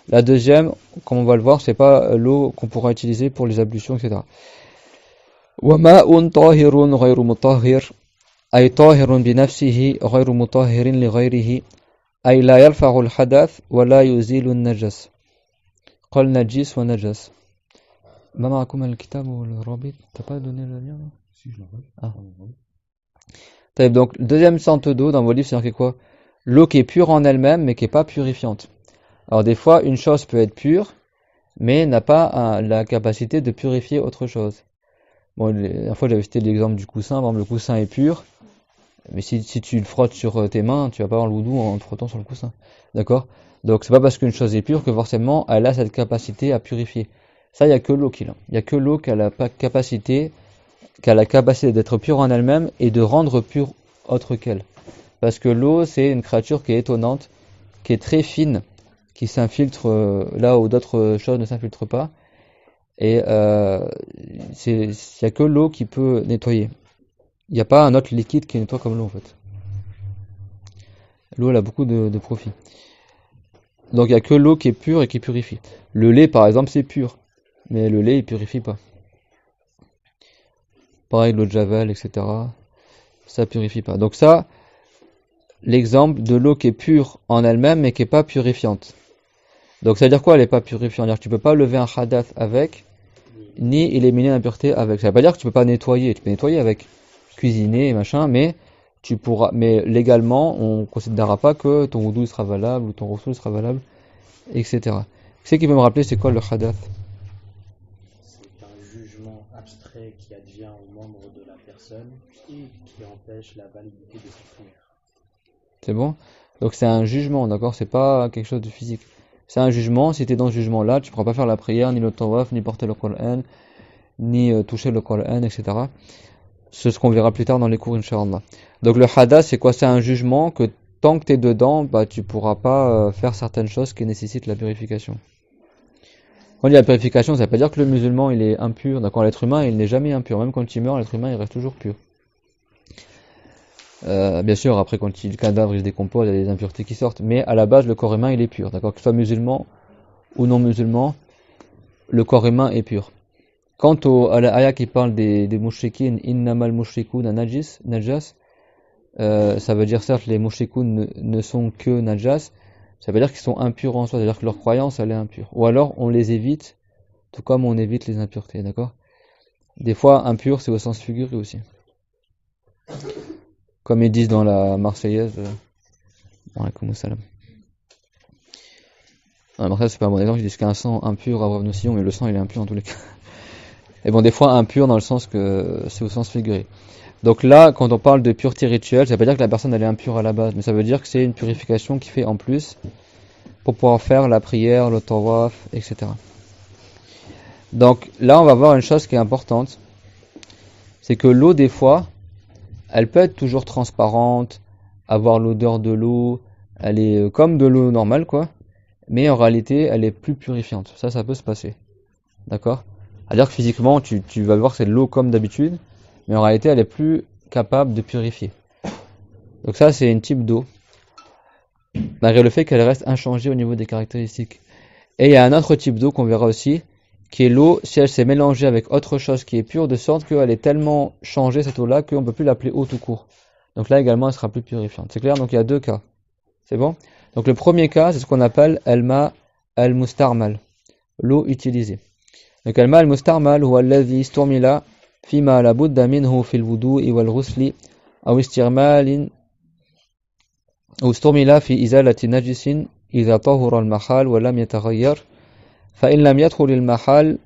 S1: La deuxième, comme on va le voir, c'est pas l'eau qu'on pourra utiliser pour les ablutions, etc. وَمَاءٌ طَاهِرٌ غَيْرُ مُطَهِّرٌ أي طاهر بنفسه غير مطهر لغيره أي لا يرفع الحدث ولا يزيل النجس قال نجس ونجس. ما معكم الكتاب والرابط? T'as pas donné le lien?
S3: Si, je l'envoie.
S1: Ah. Donc, deuxième sorte d'eau dans vos livres, c'est marqué quoi? l'eau qui est pure en elle-même, mais qui n'est pas purifiante. Alors des fois, une chose peut être pure, mais n'a pas la capacité de purifier autre chose. Bon, la dernière fois, j'avais cité l'exemple du coussin. Par exemple, le coussin est pur, mais si tu le frottes sur tes mains, tu vas pas avoir le wudu en te frottant sur le coussin. D'accord? Donc c'est pas parce qu'une chose est pure que forcément elle a cette capacité à purifier. Ça, il y a que l'eau qui l'a. Il y a que l'eau qui a la capacité d'être pure en elle-même et de rendre pure autre qu'elle. Parce que l'eau, c'est une créature qui est étonnante, qui est très fine, qui s'infiltre là où d'autres choses ne s'infiltrent pas. Et il y a que l'eau qui peut nettoyer. Il n'y a pas un autre liquide qui nettoie comme l'eau en fait. L'eau elle a beaucoup de profits. Donc il n'y a que l'eau qui est pure et qui purifie. Le lait par exemple c'est pur, mais le lait il purifie pas. Pareil l'eau de Javel, etc. Ça purifie pas. Donc ça, l'exemple de l'eau qui est pure en elle-même mais qui n'est pas purifiante. Donc ça veut dire quoi elle n'est pas purifiante? C'est-à-dire que tu peux pas lever un hadath avec, ni éliminer l'impureté avec. Ça veut pas dire que tu peux pas nettoyer. Tu peux nettoyer avec, cuisiner et machin, mais légalement on considérera pas que ton wudu sera valable ou ton ghusl sera valable, etc. Ce qui peut me rappeler c'est quoi le hadath?
S3: C'est un jugement abstrait qui advient aux membres de la personne et qui empêche la validité de sa prière.
S1: C'est bon? Donc c'est un jugement, d'accord? C'est pas quelque chose de physique. C'est un jugement. Si tu es dans ce jugement-là, tu ne pourras pas faire la prière, ni le tawaf, ni porter le Coran, ni toucher le Coran, etc. C'est ce qu'on verra plus tard dans les cours, Inch'Allah. Donc le hadath, c'est quoi? C'est un jugement que tant que tu es dedans, bah, tu pourras pas faire certaines choses qui nécessitent la purification. Quand on dit la purification, ça veut pas dire que le musulman il est impur. D'accord, l'être humain il n'est jamais impur. Même quand il meurt, l'être humain il reste toujours pur. Bien sûr, après quand le cadavre il se décompose, il y a des impuretés qui sortent. Mais à la base, le corps humain il est pur. D'accord, que ce soit musulman ou non musulman, le corps humain est pur. Quant à la ayah qui parle des mouchrikin, innamal mouchrikoun najas, ça veut dire certes les mouchrikoun ne sont que najas, ça veut dire qu'ils sont impurs en soi, c'est-à-dire que leur croyance elle est impure. Ou alors on les évite, tout comme on évite les impuretés, d'accord? Des fois impur c'est au sens figuré aussi. Comme ils disent dans la Marseillaise, alaykoum salam. Dans la Marseillaise c'est pas un bon exemple, ils disent qu'un sang impur abreuve nos sillons, mais le sang il est impur en tous les cas. Et bon, des fois impur dans le sens que c'est au sens figuré. Donc là, quand on parle de pureté rituelle, ça veut pas dire que la personne elle est impure à la base, mais ça veut dire que c'est une purification qui fait en plus pour pouvoir faire la prière, le tawaf, etc. Donc là, on va voir une chose qui est importante, c'est que l'eau des fois, elle peut être toujours transparente, avoir l'odeur de l'eau, elle est comme de l'eau normale quoi, mais en réalité, elle est plus purifiante. Ça peut se passer. D'accord? C'est-à-dire que physiquement, tu vas voir que c'est de l'eau comme d'habitude, mais en réalité, elle est plus capable de purifier. Donc ça, c'est une type d'eau, malgré le fait qu'elle reste inchangée au niveau des caractéristiques. Et il y a un autre type d'eau qu'on verra aussi, qui est l'eau, si elle s'est mélangée avec autre chose qui est pure, de sorte qu'elle est tellement changée, cette eau-là, qu'on ne peut plus l'appeler eau tout court. Donc là, également, elle sera plus purifiante. C'est clair? Donc il y a deux cas. C'est bon? Donc le premier cas, c'est ce qu'on appelle al-ma al-mustarmal, l'eau utilisée. Donc الماء المستعمل هو الذي استعمل فيما لا بد منه في الوضوء والغسل أو استعمل في إزالة نجس إذا طهر المحال ولم يتغير فإن لم يدخل المحال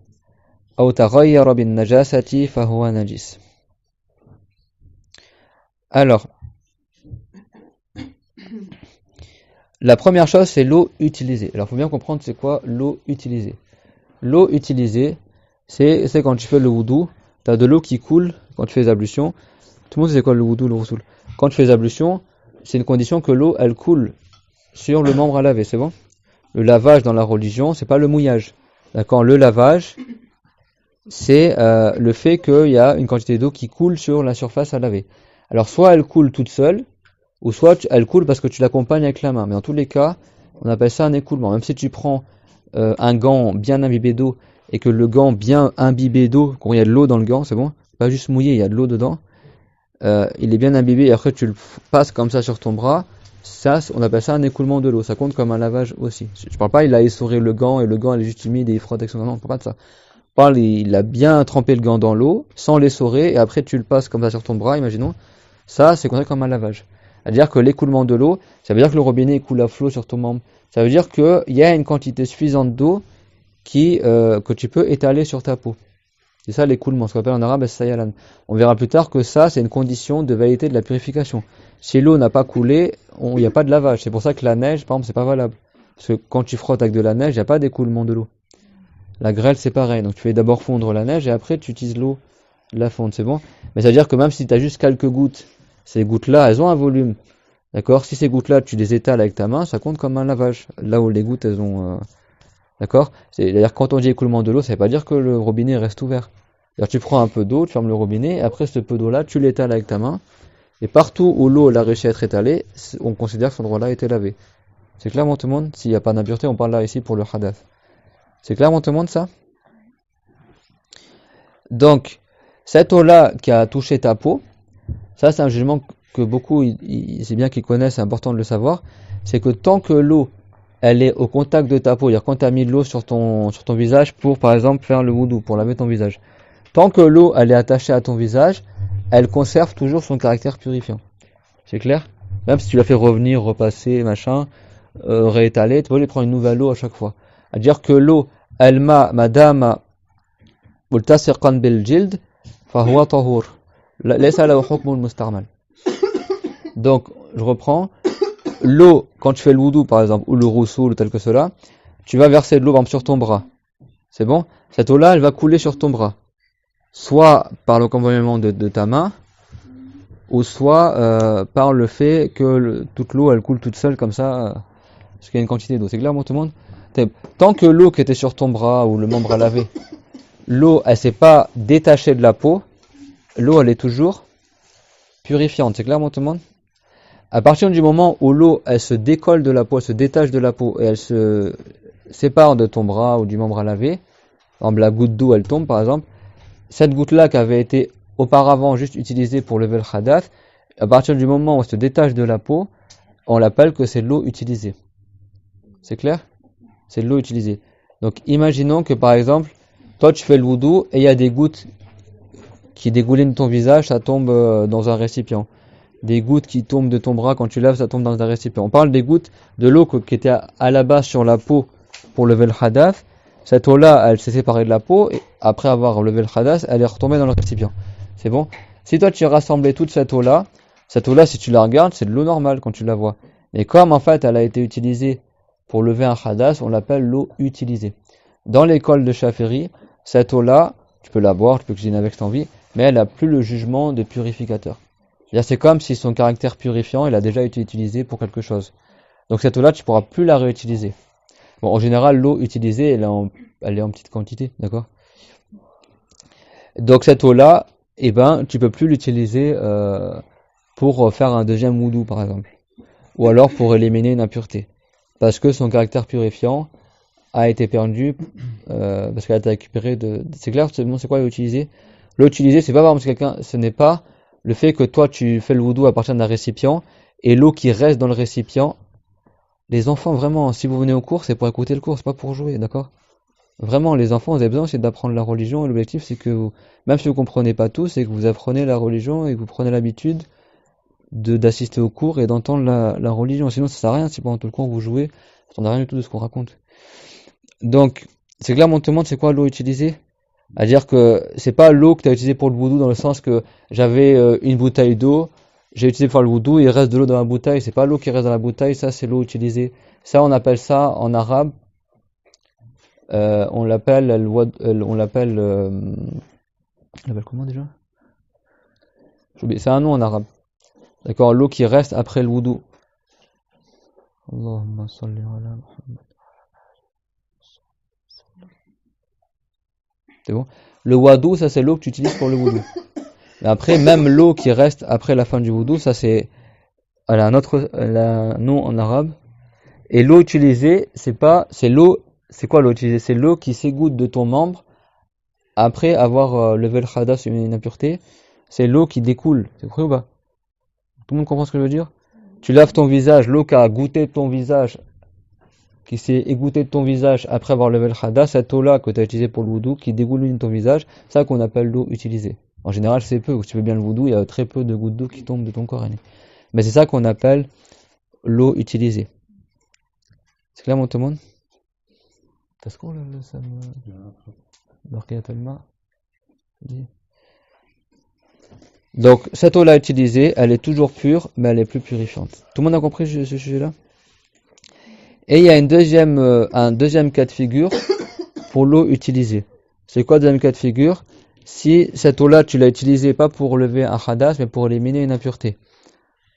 S1: أو تغير بالنجاسة فهو نجس. Alors, la première chose c'est l'eau utilisée. Alors il faut bien comprendre c'est quoi l'eau utilisée. L'eau utilisée, c'est quand tu fais le wudu, tu as de l'eau qui coule quand tu fais les ablutions. Tout le monde sait c'est quoi le wudu, le ghusl. Quand tu fais les ablutions, c'est une condition que l'eau, elle coule sur le membre à laver, c'est bon? Le lavage dans la religion, c'est pas le mouillage. D'accord? Le lavage, c'est le fait qu'il y a une quantité d'eau qui coule sur la surface à laver. Alors soit elle coule toute seule, ou soit elle coule parce que tu l'accompagnes avec la main. Mais dans tous les cas, on appelle ça un écoulement. Même si tu prends un gant bien imbibé d'eau et que le gant bien imbibé d'eau, quand il y a de l'eau dans le gant, c'est bon, pas juste mouillé, il y a de l'eau dedans, il est bien imbibé et après tu le passes comme ça sur ton bras, ça on appelle ça un écoulement de l'eau, ça compte comme un lavage aussi. Je parle pas il a essoré le gant et le gant il est juste humide et il frotte avec son gant, non, on parle pas de ça. Je parle il a bien trempé le gant dans l'eau sans l'essorer et après tu le passes comme ça sur ton bras, imaginons, ça c'est considéré comme un lavage. C'est-à-dire que l'écoulement de l'eau, ça veut dire que le robinet coule à flot sur ton membre. Ça veut dire qu'il y a une quantité suffisante d'eau que tu peux étaler sur ta peau. C'est ça l'écoulement, ce qu'on appelle en arabe as-sayalan. On verra plus tard que ça, c'est une condition de validité de la purification. Si l'eau n'a pas coulé, il n'y a pas de lavage. C'est pour ça que la neige, par exemple, c'est pas valable. Parce que quand tu frottes avec de la neige, il n'y a pas d'écoulement de l'eau. La grêle, c'est pareil. Donc tu fais d'abord fondre la neige et après tu utilises l'eau de la fonte, c'est bon. Mais ça veut dire que même si tu as juste quelques gouttes, ces gouttes-là, elles ont un volume. D'accord? Si ces gouttes-là, tu les étales avec ta main, ça compte comme un lavage. Là où les gouttes, elles ont... D'accord? C'est-à-dire quand on dit écoulement de l'eau, ça ne veut pas dire que le robinet reste ouvert. C'est-à-dire tu prends un peu d'eau, tu fermes le robinet, et après ce peu d'eau-là, tu l'étales avec ta main. Et partout où l'eau a réussi à être étalée, on considère que cet endroit-là a été lavé. C'est clairement tout le monde? S'il n'y a pas d'impureté, on parle là ici pour le hadath. C'est clairement tout le monde ça? Donc, cette eau-là qui a touché ta peau, ça c'est un jugement que beaucoup, c'est bien qu'ils connaissent, c'est important de le savoir, c'est que tant que l'eau, elle est au contact de ta peau, c'est-à-dire quand tu as mis de l'eau sur ton visage pour, par exemple, faire le wudu, pour laver ton visage, tant que l'eau, elle est attachée à ton visage, elle conserve toujours son caractère purifiant. C'est clair? Même si tu la fais revenir, repasser, machin, réétaler, tu peux lui prendre une nouvelle eau à chaque fois. C'est-à-dire que l'eau, elle madame, multasiqan bil jild, fahuwa tahur. Laysa lahu hukmul mustarmal. Donc, je reprends. L'eau, quand tu fais le wudu, par exemple, ou le roussoul, ou tel que cela, tu vas verser de l'eau, par exemple, sur ton bras. C'est bon? Cette eau-là, elle va couler sur ton bras. Soit par l'accompagnement de ta main, ou soit par le fait que toute l'eau, elle coule toute seule, comme ça, parce qu'il y a une quantité d'eau. C'est clair, tout le monde? Tant que l'eau qui était sur ton bras, ou le membre à laver, l'eau, elle s'est pas détachée de la peau, l'eau, elle est toujours purifiante. C'est clair, tout le monde? À partir du moment où l'eau, elle se décolle de la peau, elle se détache de la peau, et elle se sépare de ton bras ou du membre à laver, par exemple, la goutte d'eau, elle tombe, par exemple, cette goutte-là qui avait été auparavant juste utilisée pour lever le hadath, à partir du moment où elle se détache de la peau, on l'appelle que c'est de l'eau utilisée. C'est clair? C'est de l'eau utilisée. Donc, imaginons que, par exemple, toi, tu fais le wudu et il y a des gouttes qui dégoulinent de ton visage, ça tombe dans un récipient. Des gouttes qui tombent de ton bras quand tu laves, ça tombe dans un récipient. On parle des gouttes de l'eau qui était à la base sur la peau pour lever le hadath. Cette eau-là, elle s'est séparée de la peau et après avoir levé le hadath, elle est retombée dans le récipient. C'est bon? Si toi tu as rassemblé toute cette eau-là, si tu la regardes, c'est de l'eau normale quand tu la vois. Mais comme en fait elle a été utilisée pour lever un hadath, on l'appelle l'eau utilisée. Dans l'école de Shafiri, cette eau-là, tu peux la boire, tu peux cuisiner avec si tu as envie, mais elle n'a plus le jugement de purificateur. C'est comme si son caractère purifiant, il a déjà été utilisé pour quelque chose. Donc cette eau-là, tu ne pourras plus la réutiliser. Bon, en général, l'eau utilisée, elle est en petite quantité, d'accord? Donc cette eau-là, tu peux plus l'utiliser pour faire un deuxième wudu, par exemple. Ou alors pour éliminer une impureté. Parce que son caractère purifiant a été perdu, parce qu'elle a été récupérée de... C'est clair, c'est quoi l'eau utilisée? L'eau utilisée, c'est pas par exemple ce n'est pas le fait que toi tu fais le wudu à partir d'un récipient et l'eau qui reste dans le récipient. Les enfants, vraiment, si vous venez au cours, c'est pour écouter le cours, c'est pas pour jouer, d'accord? Vraiment, les enfants, vous avez besoin, c'est d'apprendre la religion, et l'objectif, c'est que même si vous comprenez pas tout, c'est que vous apprenez la religion et que vous prenez l'habitude d'assister au cours et d'entendre la religion. Sinon, ça sert à rien si pendant tout le cours vous jouez, vous n'entendez rien du tout de ce qu'on raconte. Donc, c'est clair, mon demande, c'est quoi l'eau utilisée? C'est-à-dire que c'est pas l'eau que tu as utilisée pour le wudu dans le sens que j'avais une bouteille d'eau, j'ai utilisé pour le wudu, il reste de l'eau dans la bouteille, c'est pas l'eau qui reste dans la bouteille, ça c'est l'eau utilisée. Ça on appelle ça en arabe, on l'appelle comment déjà? C'est un nom en arabe. D'accord, l'eau qui reste après le wudu. Allahumma salli ala Muhammad. C'est bon? Le wadu, ça c'est l'eau que tu utilises pour le wudu. Mais après, même l'eau qui reste après la fin du wudu, ça c'est, elle a un nom en arabe. Et l'eau utilisée, c'est quoi l'eau utilisée? C'est l'eau qui s'égoutte de ton membre après avoir levé le hadath, une impureté. C'est l'eau qui découle. C'est compris ou pas? Tout le monde comprend ce que je veux dire? Tu laves ton visage, l'eau qui a goûté de ton visage, qui s'est égouttée de ton visage après avoir levé le hadath, cette eau-là que tu as utilisée pour le wudu, qui dégouline de ton visage, c'est ça qu'on appelle l'eau utilisée. En général, c'est peu. Si tu fais bien le wudu, il y a très peu de gouttes d'eau qui tombent de ton corps. Mais c'est ça qu'on appelle l'eau utilisée. C'est clair, mon tout le monde? T'as qu'on le sam Barkiyat al-ma? Donc, cette eau-là utilisée, elle est toujours pure, mais elle est plus purifiante. Tout le monde a compris ce sujet-là? Et il y a un deuxième cas de figure pour l'eau utilisée. C'est quoi le deuxième cas de figure? Si cette eau-là, tu l'as utilisée pas pour lever un hadas, mais pour éliminer une impureté.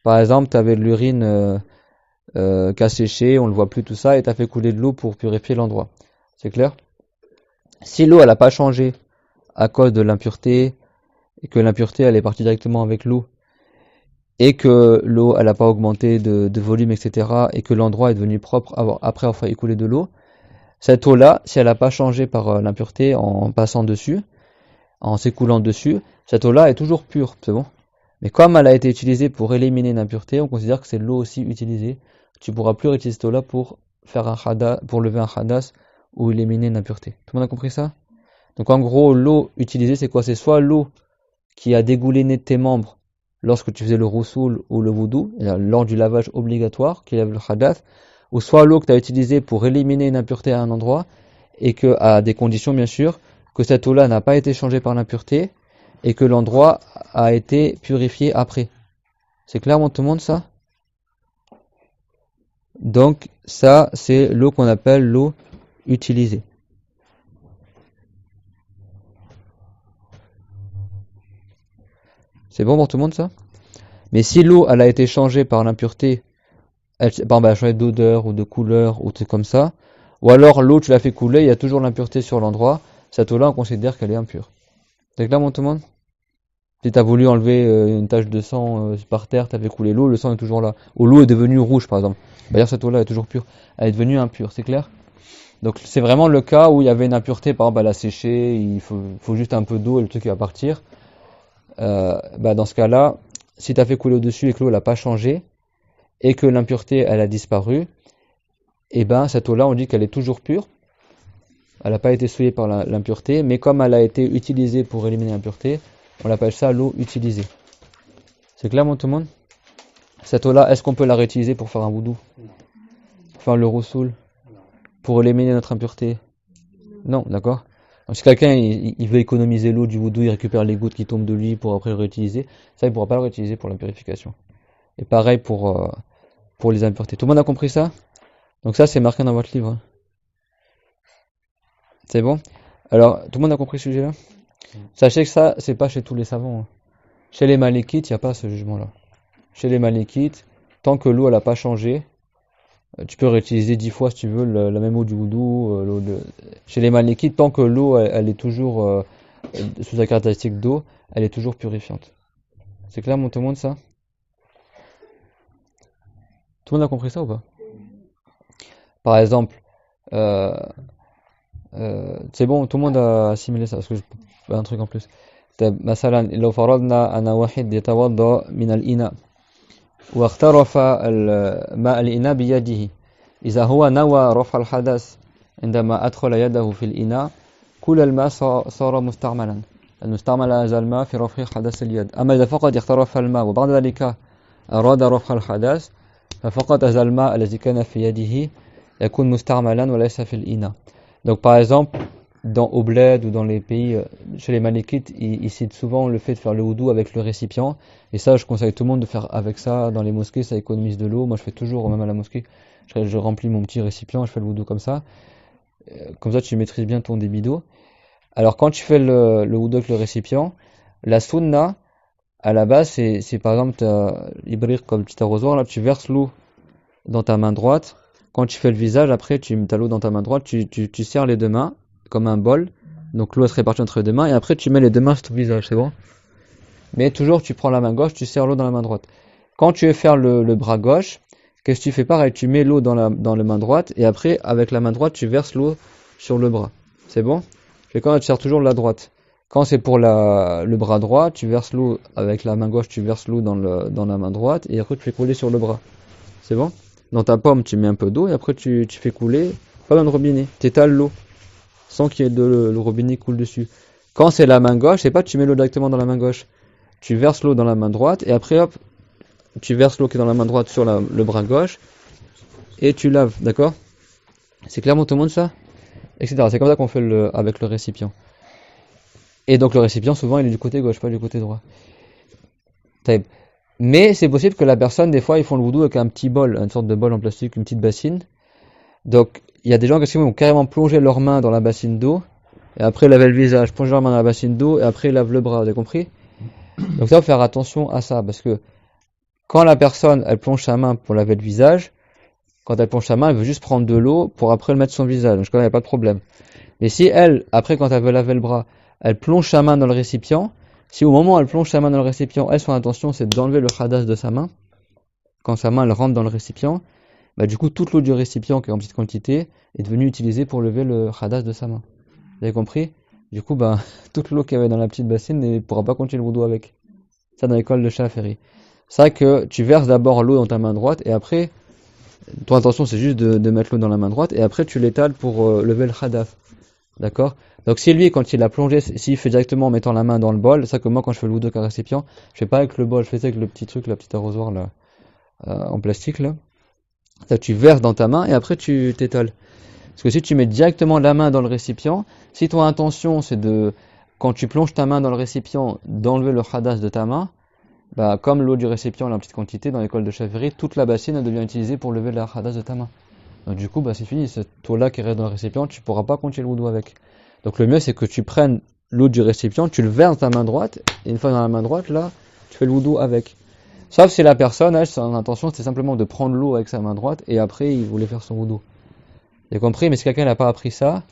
S1: Par exemple, tu avais de l'urine qui a séché, on ne le voit plus tout ça, et tu as fait couler de l'eau pour purifier l'endroit. C'est clair? Si l'eau, elle n'a pas changé à cause de l'impureté, et que l'impureté, elle est partie directement avec l'eau, et que l'eau, elle n'a pas augmenté de volume, etc., et que l'endroit est devenu propre après avoir fait écouler de l'eau, cette eau-là, si elle n'a pas changé par l'impureté en passant dessus, en s'écoulant dessus, cette eau-là est toujours pure, c'est bon? Mais comme elle a été utilisée pour éliminer une impureté, on considère que c'est l'eau aussi utilisée. Tu ne pourras plus réutiliser cette eau-là pour lever un hadas ou éliminer une impureté. Tout le monde a compris ça? Donc en gros, l'eau utilisée, c'est quoi? C'est soit l'eau qui a dégouliné de tes membres lorsque tu faisais le roussoul ou le wudu, lors du lavage obligatoire qui lève le hadas, ou soit l'eau que tu as utilisée pour éliminer une impureté à un endroit, et que, à des conditions bien sûr, que cette eau-là n'a pas été changée par l'impureté, et que l'endroit a été purifié après. C'est clairement tout le monde ça? Donc ça, c'est l'eau qu'on appelle l'eau utilisée. C'est bon pour tout le monde ça? Mais si l'eau, elle a été changée par l'impureté, par exemple, elle a changé d'odeur ou de couleur ou truc comme ça, ou alors l'eau, tu l'as fait couler, il y a toujours l'impureté sur l'endroit, cette eau-là, on considère qu'elle est impure. C'est clair, tout le monde? Si tu as voulu enlever une tache de sang par terre, tu as fait couler l'eau, le sang est toujours là. Ou l'eau est devenue rouge, par exemple. D'ailleurs, cette eau-là est toujours pure. Elle est devenue impure, c'est clair? Donc, c'est vraiment le cas où il y avait une impureté, par exemple, elle a séché, il faut juste un peu d'eau et le truc il va partir. Dans ce cas-là, si tu as fait couler au-dessus et que l'eau n'a pas changé, et que l'impureté, elle a disparu, et cette eau-là, on dit qu'elle est toujours pure. Elle n'a pas été souillée par l'impureté, mais comme elle a été utilisée pour éliminer l'impureté, on appelle ça l'eau utilisée. C'est clair, tout le monde? Cette eau-là, est-ce qu'on peut la réutiliser pour faire un wudu? Pour faire le roussoul? Pour éliminer notre impureté? Non, d'accord? Donc, si quelqu'un il veut économiser l'eau du wudu, il récupère les gouttes qui tombent de lui pour après le réutiliser, ça il ne pourra pas le réutiliser pour la purification. Et pareil pour les impuretés. Tout le monde a compris ça? Donc ça c'est marqué dans votre livre. C'est bon? Alors, tout le monde a compris ce sujet-là? Sachez que ça, c'est pas chez tous les savants. Chez les Malikites, il n'y a pas ce jugement-là. Chez les Malikites, tant que l'eau elle n'a pas changé, tu peux réutiliser 10 fois si tu veux la même eau du wudu. Chez les Malikites, tant que l'eau elle est toujours sous sa caractéristique d'eau, elle est toujours purifiante. C'est clair, tout le monde, ça? Tout le monde a compris ça ou pas? Par exemple, c'est bon, tout le monde a assimilé ça, parce que un truc en plus. مثلا لو فرضنا أن واحد يتوضأ من الإناء واخترف ماء الإناء بيده، إذا هو نوى رفع الحدث عندما أدخل يده في الإناء كل الماء صار مستعملا، لأنه استعمل هذا الماء في رفع حدث اليد. أما إذا فقط اخترف الماء وبعد ذلك أراد رفع الحدث ففقط هذا الماء الذي كان في يده يكون مستعملا وليس في الإناء. Donc par exemple, au bled ou dans les pays, chez les Malikites, ils citent souvent le fait de faire le wudu avec le récipient. Et ça, je conseille tout le monde de faire avec ça dans les mosquées, ça économise de l'eau. Moi, je fais toujours, même à la mosquée, je remplis mon petit récipient, je fais le wudu comme ça. Comme ça, tu maîtrises bien ton débit d'eau. Alors, quand tu fais le wudu avec le récipient, la sunna, à la base, c'est par exemple, l'ibrir comme petit arrosoir, là, tu verses l'eau dans ta main droite. Quand tu fais le visage, après, tu mets l'eau dans ta main droite, tu serres les deux mains comme un bol. Donc l'eau se répartit entre les deux mains et après tu mets les deux mains sur ton visage, c'est bon? Mais toujours tu prends la main gauche, tu serres l'eau dans la main droite. Quand tu veux faire le bras gauche, qu'est-ce que tu fais? Pareil, tu mets l'eau dans la main droite et après avec la main droite tu verses l'eau sur le bras. C'est bon? Et quand tu serres toujours la droite. Quand c'est pour le bras droit, tu verses l'eau avec la main gauche, tu verses l'eau dans la main droite et après tu fais couler sur le bras. C'est bon? Dans ta pomme, tu mets un peu d'eau et après tu fais couler, pas dans le robinet, tu étales l'eau sans qu'il y ait le robinet coule dessus. Quand c'est la main gauche, c'est pas tu mets l'eau directement dans la main gauche. Tu verses l'eau dans la main droite et après hop, tu verses l'eau qui est dans la main droite sur le bras gauche, et tu laves, d'accord? C'est clairement tout le monde ça? Etc. C'est comme ça qu'on fait avec le récipient. Et donc le récipient, souvent, il est du côté gauche, pas du côté droit. Taïb. Mais c'est possible que la personne, des fois, ils font le wudu avec un petit bol, une sorte de bol en plastique, une petite bassine. Donc, il y a des gens qui vont carrément plonger leurs mains dans la bassine d'eau, et après laver le visage, plonger leurs mains dans la bassine d'eau, et après lavent le bras, vous avez compris? Donc ça, faut faire attention à ça, parce que quand la personne, elle plonge sa main pour laver le visage, quand elle plonge sa main, elle veut juste prendre de l'eau pour après le mettre sur son visage, donc il n'y a pas de problème. Mais si elle, après quand elle veut laver le bras, elle plonge sa main dans le récipient, si au moment où elle plonge sa main dans le récipient, elle, son intention c'est d'enlever le khadas de sa main, quand sa main elle rentre dans le récipient, bah du coup toute l'eau du récipient qui est en petite quantité est devenue utilisée pour lever le khadas de sa main. Vous avez compris? Du coup, bah, toute l'eau qu'il y avait dans la petite bassine ne pourra pas continuer le wudu avec. Ça dans l'école de Shafi'i. C'est vrai que tu verses d'abord l'eau dans ta main droite et après, ton intention c'est juste de mettre l'eau dans la main droite et après tu l'étales pour lever le khadas. D'accord? Donc si lui, quand il a plongé, s'il fait directement en mettant la main dans le bol, c'est ça que moi quand je fais le wudu avec un récipient, je fais pas avec le bol, je fais ça avec le petit truc, la petite arrosoir là, en plastique là. Ça tu verses dans ta main et après tu t'étales. Parce que si tu mets directement la main dans le récipient, si ton intention c'est quand tu plonges ta main dans le récipient, d'enlever le khadas de ta main, bah comme l'eau du récipient elle est en petite quantité, dans l'école de Shafi'i, toute la bassine elle devient utilisée pour lever le khadas de ta main. Donc du coup, bah c'est fini, cette eau-là qui reste dans le récipient, tu pourras pas continuer le wudu avec. Donc le mieux c'est que tu prennes l'eau du récipient, tu le verses dans ta main droite, et une fois dans la main droite, là, tu fais le wudu avec. Sauf si la personne, elle, son intention c'était simplement de prendre l'eau avec sa main droite, et après il voulait faire son wudu. Vous avez compris? Mais si quelqu'un n'a pas appris ça,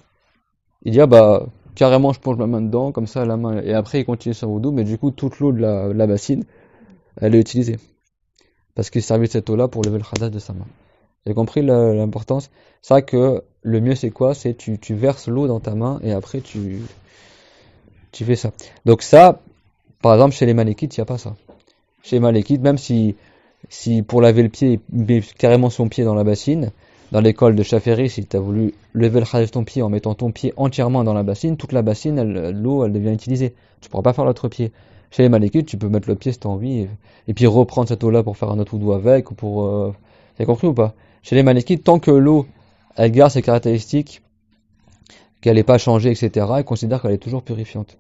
S1: il dit, ah bah, carrément je plonge ma main dedans, comme ça la main, et après il continue son wudu, mais du coup toute l'eau de la bassine, elle est utilisée. Parce qu'il servait de cette eau-là pour lever le khadas de sa main. Vous avez compris l'importance? C'est vrai que le mieux c'est quoi? C'est tu verses l'eau dans ta main et après tu fais ça. Donc ça, par exemple chez les Malikites, il n'y a pas ça. Chez les Malikites, même si pour laver le pied, il met carrément son pied dans la bassine, dans l'école de Shafi'i, si tu as voulu lever le khadas de ton pied en mettant ton pied entièrement dans la bassine, toute la bassine, l'eau, elle devient utilisée. Tu ne pourras pas faire l'autre pied. Chez les Malikites, tu peux mettre le pied si tu as envie, et puis reprendre cette eau-là pour faire un autre wudu avec, ou pour... Vous avez compris ou pas? Chez les Malikites, tant que l'eau, elle garde ses caractéristiques, qu'elle n'est pas changée, etc., ils considèrent qu'elle est toujours purifiante.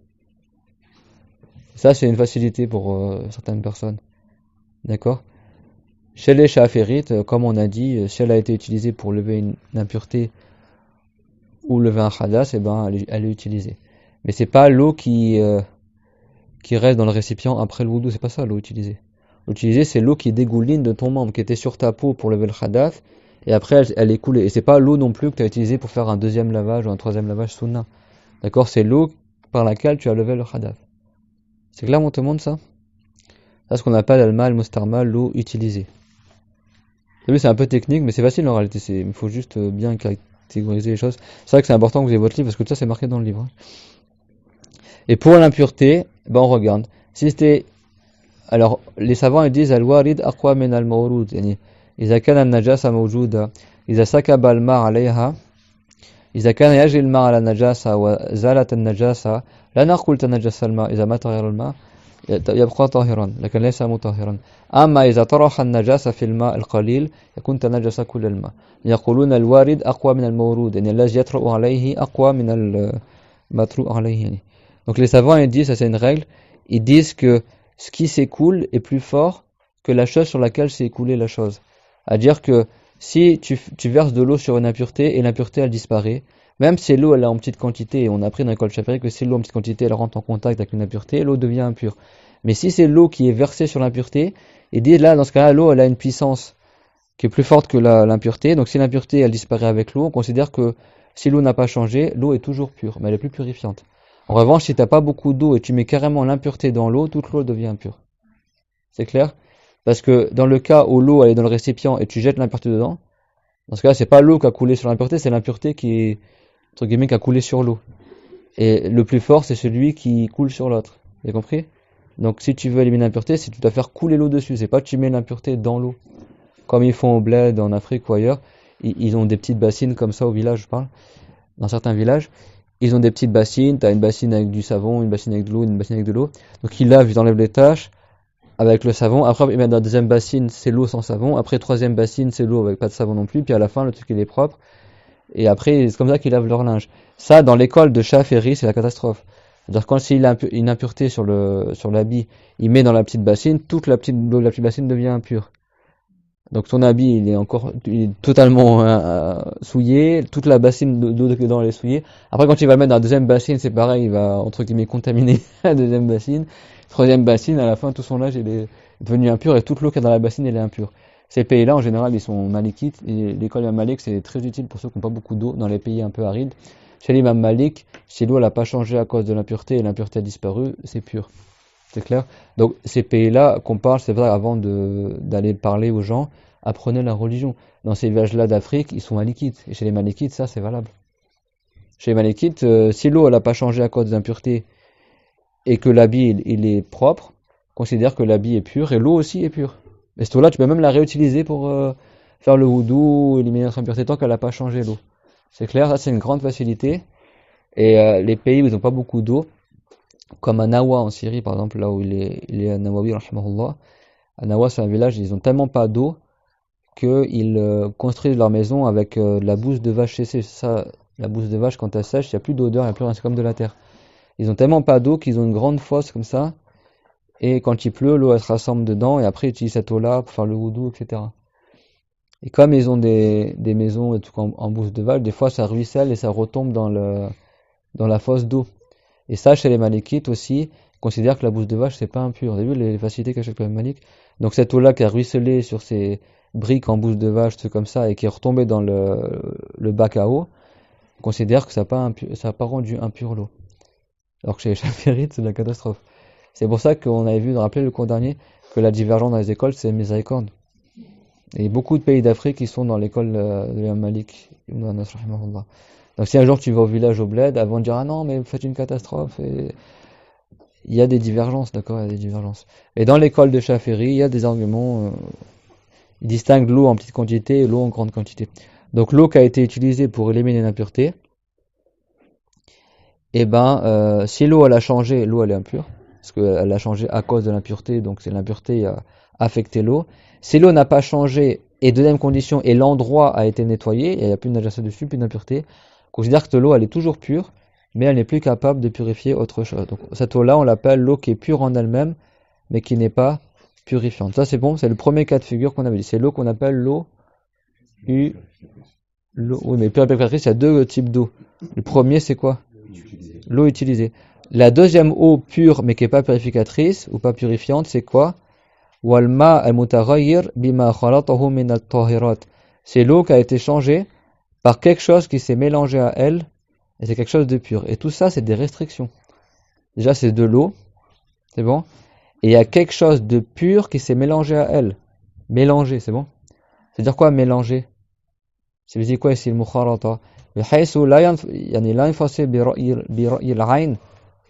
S1: Ça, c'est une facilité pour certaines personnes. D'accord? Chez les Shafi'ites, comme on a dit, si elle a été utilisée pour lever une impureté ou lever un khadas, eh ben, elle est utilisée. Mais c'est pas l'eau qui reste dans le récipient après le wudu, c'est pas ça l'eau utilisée. L'eau utilisée, c'est l'eau qui dégouline de ton membre, qui était sur ta peau pour lever le khadas, et après elle est coulée. Et c'est pas l'eau non plus que tu as utilisée pour faire un deuxième lavage ou un troisième lavage sunna. D'accord? C'est l'eau par laquelle tu as levé le khadas. C'est clair, on te montre ça? C'est ce qu'on appelle al-ma al-mustarma, l'eau utilisée. C'est un peu technique, mais c'est facile en réalité. Il faut juste bien catégoriser les choses. C'est vrai que c'est important que vous ayez votre livre, parce que tout ça c'est marqué dans le livre. Et pour l'impureté, ben on regarde. Si c'était... Alors, les savants ils disent al-warid aqwa min al-mawrud. Yani, إذا كان النجاسة موجودة إذا سكب الماء عليها إذا كان يجري الماء على النجاسة وزالت النجاسة لا نقول تنجس الماء إذا ما تغير الماء يبقى طاهرا لكن ليس مطهرا أما إذا طرح النجاسة في الماء القليل يكون تنجس كل الماء يقولون الوارد أقوى من المورود يعني الذي يطرأ عليه أقوى من المطروء عليه يعني. Donc les savants ils disent, ça c'est une règle, ils disent que ce qui s'écoule est plus fort que la chose sur laquelle s'est écoulée la chose. À dire que si tu verses de l'eau sur une impureté et l'impureté elle disparaît, même si l'eau elle est en petite quantité, et on a appris dans l'école Shafi'i que si l'eau en petite quantité elle rentre en contact avec une impureté, l'eau devient impure. Mais si c'est l'eau qui est versée sur l'impureté, et dit là dans ce cas-là l'eau elle a une puissance qui est plus forte que l'impureté, donc si l'impureté elle disparaît avec l'eau, on considère que si l'eau n'a pas changé, l'eau est toujours pure, mais elle est plus purifiante. En revanche, si tu n'as pas beaucoup d'eau et tu mets carrément l'impureté dans l'eau, toute l'eau devient impure. C'est clair? Parce que dans le cas où l'eau elle est dans le récipient et tu jettes l'impureté dedans, dans ce cas-là, c'est pas l'eau qui a coulé sur l'impureté, c'est l'impureté qui a coulé sur l'eau. Et le plus fort, c'est celui qui coule sur l'autre. Vous avez compris? Donc si tu veux éliminer l'impureté, c'est tu dois faire couler l'eau dessus, c'est pas tu mets l'impureté dans l'eau. Comme ils font au bled, en Afrique ou ailleurs, ils ont des petites bassines comme ça au village, je parle. Dans certains villages, ils ont des petites bassines, tu as une bassine avec du savon, une bassine avec de l'eau, une bassine avec de l'eau. Donc ils lavent, ils enlèvent les taches, avec le savon. Après, ils mettent dans la deuxième bassine, c'est l'eau sans savon. Après, troisième bassine, c'est l'eau avec pas de savon non plus. Puis à la fin, le truc, il est propre. Et après, c'est comme ça qu'ils lavent leur linge. Ça, dans l'école de Shafi'i, c'est la catastrophe. C'est-à-dire, quand s'il a une impureté sur l'habit, il met dans la petite bassine, toute l'eau de la petite bassine devient impure. Donc ton habit, il est totalement souillé, toute la bassine d'eau dedans elle est souillée. Après quand il va le mettre dans la deuxième bassine, c'est pareil, il va entre guillemets contaminer la deuxième bassine. Troisième bassine, à la fin tout son linge il est devenu impur et toute l'eau qu'il y a dans la bassine elle est impure. Ces pays-là en général ils sont malikites et l'école Imam Malik c'est très utile pour ceux qui n'ont pas beaucoup d'eau dans les pays un peu arides. Chez l'imam Malik, si l'eau n'a pas changé à cause de l'impureté et l'impureté a disparu, c'est pur. C'est clair? Donc, ces pays-là qu'on parle, c'est vrai, avant d'aller parler aux gens, apprenez la religion. Dans ces villages-là d'Afrique, ils sont malikites. Et chez les malikites, ça, c'est valable. Chez les malikites, si l'eau, elle n'a pas changé à cause d'impureté et que l'habit, il est propre, considère que l'habit est pur et l'eau aussi est pure. Et cette eau-là, tu peux même la réutiliser pour faire le wudu, éliminer notre impureté tant qu'elle n'a pas changé l'eau. C'est clair? Ça, c'est une grande facilité. Et les pays où ils n'ont pas beaucoup d'eau, comme à Nawa en Syrie par exemple, là où il est à Nawawi rahimahullah. À Nawa c'est un village, ils ont tellement pas d'eau qu'ils construisent leur maison avec de la bouse de vache séchée. Ça, la bouse de vache quand elle sèche, il n'y a plus d'odeur, il n'y a plus rien, c'est comme de la terre. Ils ont tellement pas d'eau qu'ils ont une grande fosse comme ça, et quand il pleut, l'eau elle se rassemble dedans, et après ils utilisent cette eau-là pour faire le wudu, etc. Et comme ils ont des maisons et tout en bouse de vache, des fois ça ruisselle et ça retombe dans la fosse d'eau. Et ça, chez les Malikites aussi, considèrent que la bouse de vache, c'est pas impur. Vous avez vu les facilités qu'a chaque Malik? Donc cette eau-là qui a ruisselé sur ces briques en bouse de vache, tout comme ça, et qui est retombée dans le bac à eau, considère que ça n'a pas rendu impur l'eau. Alors que chez les Chaférites, c'est de la catastrophe. C'est pour ça qu'on avait vu, rappeler le cours dernier, que la divergence dans les écoles, c'est miséricorde. Et beaucoup de pays d'Afrique, ils sont dans l'école de l'imam Malik, Ibn Anas, rahimahullah. Donc si un jour tu vas au village au bled, avant de dire ah non mais vous faites une catastrophe, et il y a des divergences, d'accord, il y a des divergences. Et dans l'école de Shafi'i, il y a des arguments, ils distinguent l'eau en petite quantité et l'eau en grande quantité. Donc l'eau qui a été utilisée pour éliminer l'impureté, et si l'eau elle a changé, l'eau elle est impure, parce qu'elle a changé à cause de l'impureté, donc c'est l'impureté qui a affecté l'eau. Si l'eau n'a pas changé, et deuxième condition, et l'endroit a été nettoyé, il n'y a plus de najasa dessus, plus d'impureté, considère que l'eau elle est toujours pure, mais elle n'est plus capable de purifier autre chose. Donc cette eau-là, on l'appelle l'eau qui est pure en elle-même, mais qui n'est pas purifiante. Ça c'est bon, c'est le premier cas de figure qu'on avait dit. C'est l'eau qu'on appelle l'eau oui, mais purificatrice, il y a deux types d'eau. Le premier c'est quoi? L'eau utilisée. La deuxième eau pure, mais qui n'est pas purificatrice, ou pas purifiante, c'est quoi? Walma al-mutaghayyir bima khalatahu min at-tahirat. C'est l'eau qui a été changée par quelque chose qui s'est mélangé à elle, et c'est quelque chose de pur. Et tout ça, c'est des restrictions. Déjà, c'est de l'eau, c'est bon. Et il y a quelque chose de pur qui s'est mélangé à elle. Mélangé, c'est bon. C'est-à-dire quoi, mélanger? Ça veut dire quoi ici, le mukhalata? بحيث لا ينفصل برأي العين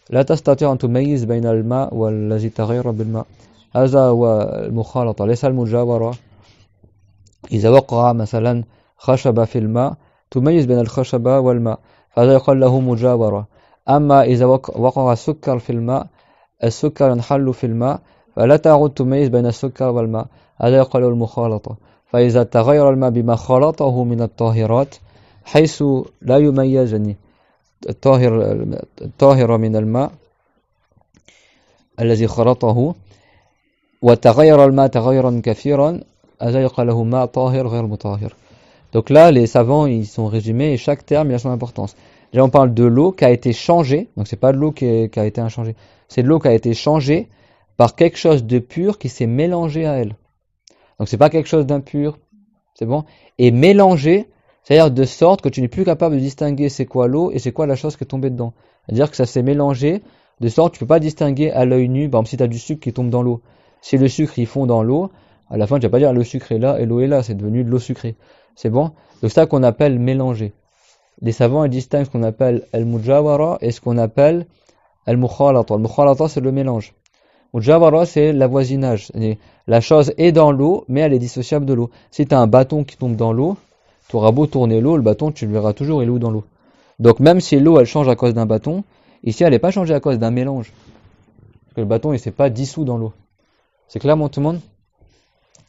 S1: لا تستطيع أن تميز بين الماء والذي تغير بالماء. هذا هو المخالطة ليس المجاورة. إذا وقع مثلا خشبة في الماء تميز بين الخشبة والماء فهذا يقال له مجاورة. أما إذا وقع السكر في الماء السكر ينحل في الماء فلا تعود تميز بين السكر والماء هذا يقال له المخالطة. فإذا تغير الماء بما خلطه من الطاهرات حيث لا يميز الطاهر من الماء الذي خلطه وتغير الماء تغيرا كثيرا هذا يقال له ماء طاهر غير مطهر. Donc là, les savants, ils sont résumés et chaque terme, il a son importance. Là, on parle de l'eau qui a été changée, donc c'est pas de l'eau qui a été inchangée, c'est de l'eau qui a été changée par quelque chose de pur qui s'est mélangé à elle. Donc c'est pas quelque chose d'impur, c'est bon. Et mélangé, c'est-à-dire de sorte que tu n'es plus capable de distinguer c'est quoi l'eau et c'est quoi la chose qui est tombée dedans. C'est-à-dire que ça s'est mélangé, de sorte que tu peux pas distinguer à l'œil nu, par exemple si tu as du sucre qui tombe dans l'eau. Si le sucre il fond dans l'eau, à la fin tu vas pas dire le sucre est là et l'eau est là, c'est devenu de l'eau sucrée. C'est bon. Donc c'est ça qu'on appelle mélanger. Les savants ils distinguent ce qu'on appelle al-mujawara et ce qu'on appelle al-mukhalata. Al-mukhalata c'est le mélange. Mujawara c'est l'avoisinage. La chose est dans l'eau mais elle est dissociable de l'eau. Si tu as un bâton qui tombe dans l'eau, tu auras beau tourner l'eau, le bâton tu le verras toujours il est où dans l'eau. Donc même si l'eau elle change à cause d'un bâton, ici elle n'est pas changée à cause d'un mélange. Parce que le bâton il s'est pas dissous dans l'eau. C'est clair, tout le monde?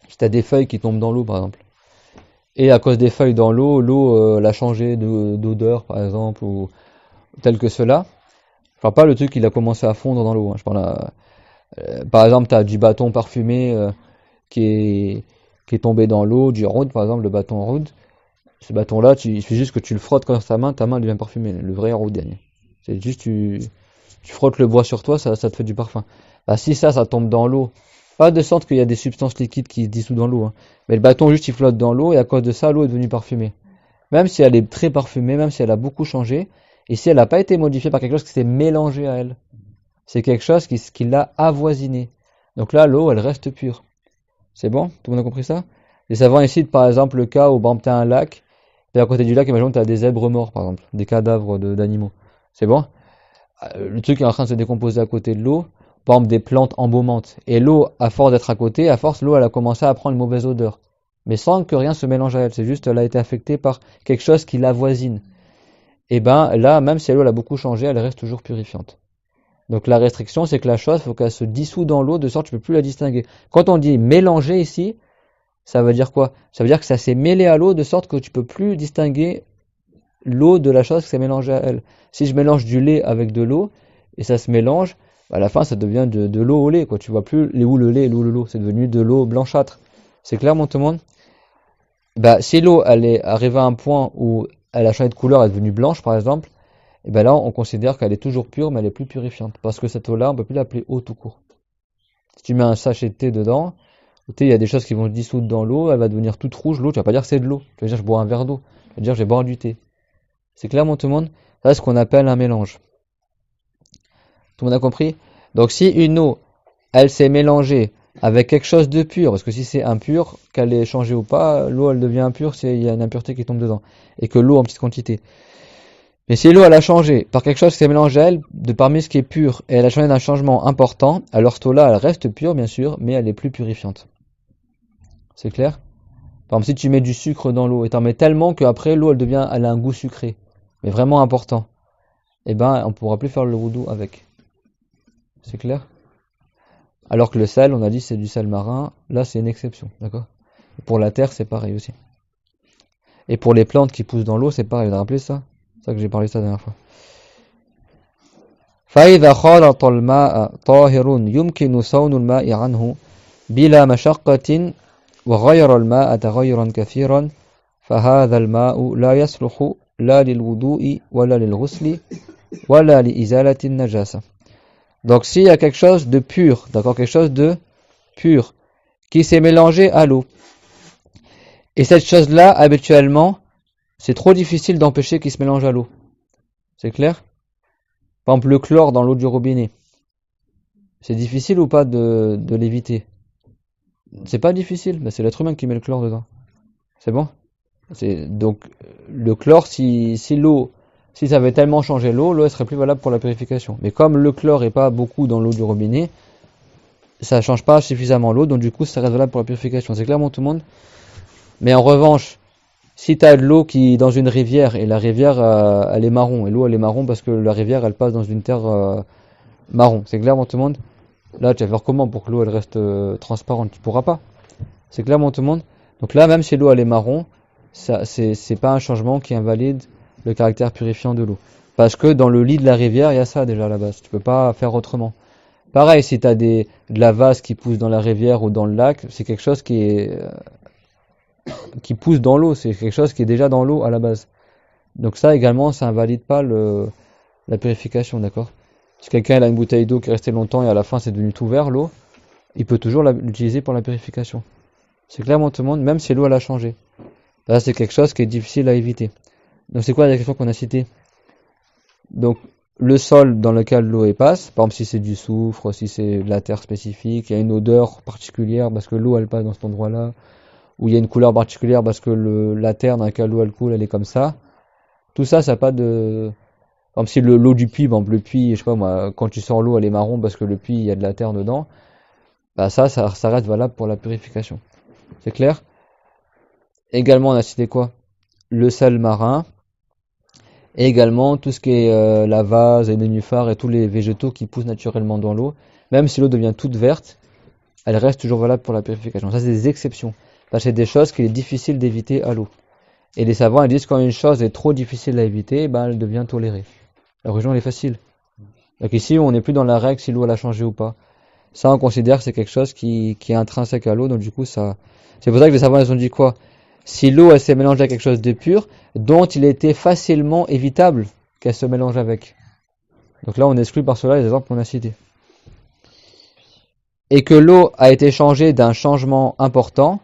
S1: Si tu as des feuilles qui tombent dans l'eau, par exemple, et à cause des feuilles dans l'eau, elle a changé d'odeur, par exemple, ou tel que cela. Je parle pas le truc, il a commencé à fondre dans l'eau. Hein. Je parle par exemple, tu as du bâton parfumé qui est tombé dans l'eau, du oud, par exemple, le bâton oud. Ce bâton-là, il suffit juste que tu le frottes contre ta main devient parfumé. Le vrai oud gagne. C'est juste, tu frottes le bois sur toi, ça te fait du parfum. Bah, si ça tombe dans l'eau, pas de sorte qu'il y a des substances liquides qui se dissouent dans l'eau, hein. Mais le bâton juste il flotte dans l'eau et à cause de ça, l'eau est devenue parfumée. Même si elle est très parfumée, même si elle a beaucoup changé, et si elle n'a pas été modifiée par quelque chose qui s'est mélangé à elle. C'est quelque chose qui l'a avoisiné. Donc là, l'eau, elle reste pure. C'est bon? Tout le monde a compris ça? Les savants ici, par exemple, le cas où tu as un lac, et à côté du lac, imaginons que tu as des zèbres morts, par exemple, des cadavres d'animaux. C'est bon? Le truc est en train de se décomposer à côté de l'eau, par exemple des plantes embaumantes. Et l'eau, à force d'être à côté, à force, l'eau, elle a commencé à prendre une mauvaise odeur. Mais sans que rien se mélange à elle. C'est juste, elle a été affectée par quelque chose qui l'avoisine. Et ben là, même si l'eau elle a beaucoup changé, elle reste toujours purifiante. Donc la restriction, c'est que la chose, il faut qu'elle se dissout dans l'eau de sorte que tu ne peux plus la distinguer. Quand on dit mélanger ici, ça veut dire quoi? Ça veut dire que ça s'est mêlé à l'eau de sorte que tu ne peux plus distinguer l'eau de la chose qui s'est mélangée à elle. Si je mélange du lait avec de l'eau, et ça se mélange, à la fin ça devient de l'eau au lait, quoi. Tu vois plus où le lait et où l'eau, c'est devenu de l'eau blanchâtre. C'est clair, tout le monde? Bah, si l'eau elle est arrivée à un point où elle a changé de couleur, elle est devenue blanche par exemple, et ben là on considère qu'elle est toujours pure, mais elle est plus purifiante. Parce que cette eau-là, on peut plus l'appeler eau tout court. Si tu mets un sachet de thé dedans, le thé, il y a des choses qui vont se dissoudre dans l'eau, elle va devenir toute rouge, l'eau, tu vas pas dire que c'est de l'eau. Tu vas dire je bois un verre d'eau. Tu vas dire je vais boire du thé. C'est clair, tout le monde? Ça, c'est ce qu'on appelle un mélange. Tout le monde a compris? Donc si une eau, elle s'est mélangée avec quelque chose de pur, parce que si c'est impur, qu'elle est changée ou pas, l'eau elle devient impure s'il y a une impureté qui tombe dedans, et que l'eau en petite quantité. Mais si l'eau elle a changé par quelque chose qui s'est mélangé à elle, de parmi ce qui est pur, et elle a changé d'un changement important, alors cette eau-là elle reste pure bien sûr, mais elle est plus purifiante. C'est clair? Par exemple si tu mets du sucre dans l'eau, et t'en mets tellement qu'après l'eau elle a un goût sucré, mais vraiment important, et ben on pourra plus faire le wudu avec. C'est clair? Alors que le sel, on a dit c'est du sel marin, là c'est une exception, d'accord? Pour la terre, c'est pareil aussi. Et pour les plantes qui poussent dans l'eau, c'est pareil, vous vous rappelez ça? C'est ça que j'ai parlé ça la dernière fois. فإذا خالط الماء طاهر يمكن صون الماء عنه بلا مشقة وغير الماء تغيرا كثيرا فهذا الماء لا يصلح لا للوضوء ولا للغسل ولا لإزالة النجاسة. Donc s'il y a quelque chose de pur, d'accord, quelque chose de pur, qui s'est mélangé à l'eau, et cette chose-là, habituellement, c'est trop difficile d'empêcher qu'il se mélange à l'eau. C'est clair? Par exemple, le chlore dans l'eau du robinet. C'est difficile ou pas de l'éviter? C'est pas difficile, mais c'est l'être humain qui met le chlore dedans. C'est bon? Donc, le chlore, si ça avait tellement changé l'eau elle serait plus valable pour la purification. Mais comme le chlore est pas beaucoup dans l'eau du robinet, ça change pas suffisamment l'eau, donc du coup ça reste valable pour la purification. C'est clairement tout le monde? Mais en revanche, si tu as de l'eau qui dans une rivière, et la rivière elle est marron, et l'eau elle est marron parce que la rivière elle passe dans une terre marron, c'est clairement tout le monde? Là tu vas faire comment pour que l'eau elle reste transparente? Tu pourras pas. C'est clairement tout le monde? Donc là, même si l'eau elle est marron, c'est pas un changement qui invalide le caractère purifiant de l'eau. Parce que dans le lit de la rivière, il y a ça déjà à la base. Tu peux pas faire autrement. Pareil, si tu as de la vase qui pousse dans la rivière ou dans le lac, c'est quelque chose qui pousse dans l'eau. C'est quelque chose qui est déjà dans l'eau à la base. Donc ça également, ça invalide pas la purification, d'accord? Si quelqu'un a une bouteille d'eau qui est restée longtemps et à la fin c'est devenu tout vert, l'eau, il peut toujours l'utiliser pour la purification. C'est clairement tout le monde, même si l'eau elle a changé. Là, c'est quelque chose qui est difficile à éviter. Donc c'est quoi la question qu'on a citée? Donc le sol dans lequel l'eau passe, par exemple si c'est du soufre, si c'est de la terre spécifique, il y a une odeur particulière parce que l'eau elle passe dans cet endroit-là, ou il y a une couleur particulière parce que la terre dans laquelle l'eau elle coule elle est comme ça. Tout ça, ça n'a pas de... Par exemple si l'eau du puits, par exemple le puits, je sais pas moi, quand tu sors l'eau elle est marron parce que le puits il y a de la terre dedans, bah ça reste valable pour la purification. C'est clair? Également on a cité quoi? Le sel marin, et également tout ce qui est la vase, les nénuphars et tous les végétaux qui poussent naturellement dans l'eau. Même si l'eau devient toute verte, elle reste toujours valable pour la purification. Ça, c'est des exceptions. Ça, c'est des choses qu'il est difficile d'éviter à l'eau. Et les savants, ils disent quand une chose est trop difficile à éviter, ben, elle devient tolérée. La religion, elle est facile. Donc ici, on n'est plus dans la règle si l'eau elle a changé ou pas. Ça, on considère que c'est quelque chose qui est intrinsèque à l'eau, donc du coup, ça... C'est pour ça que les savants, ils ont dit quoi? Si l'eau, elle s'est mélangée à quelque chose de pur, dont il était facilement évitable qu'elle se mélange avec. Donc là, on exclut par cela les exemples qu'on a cités. Et que l'eau a été changée d'un changement important,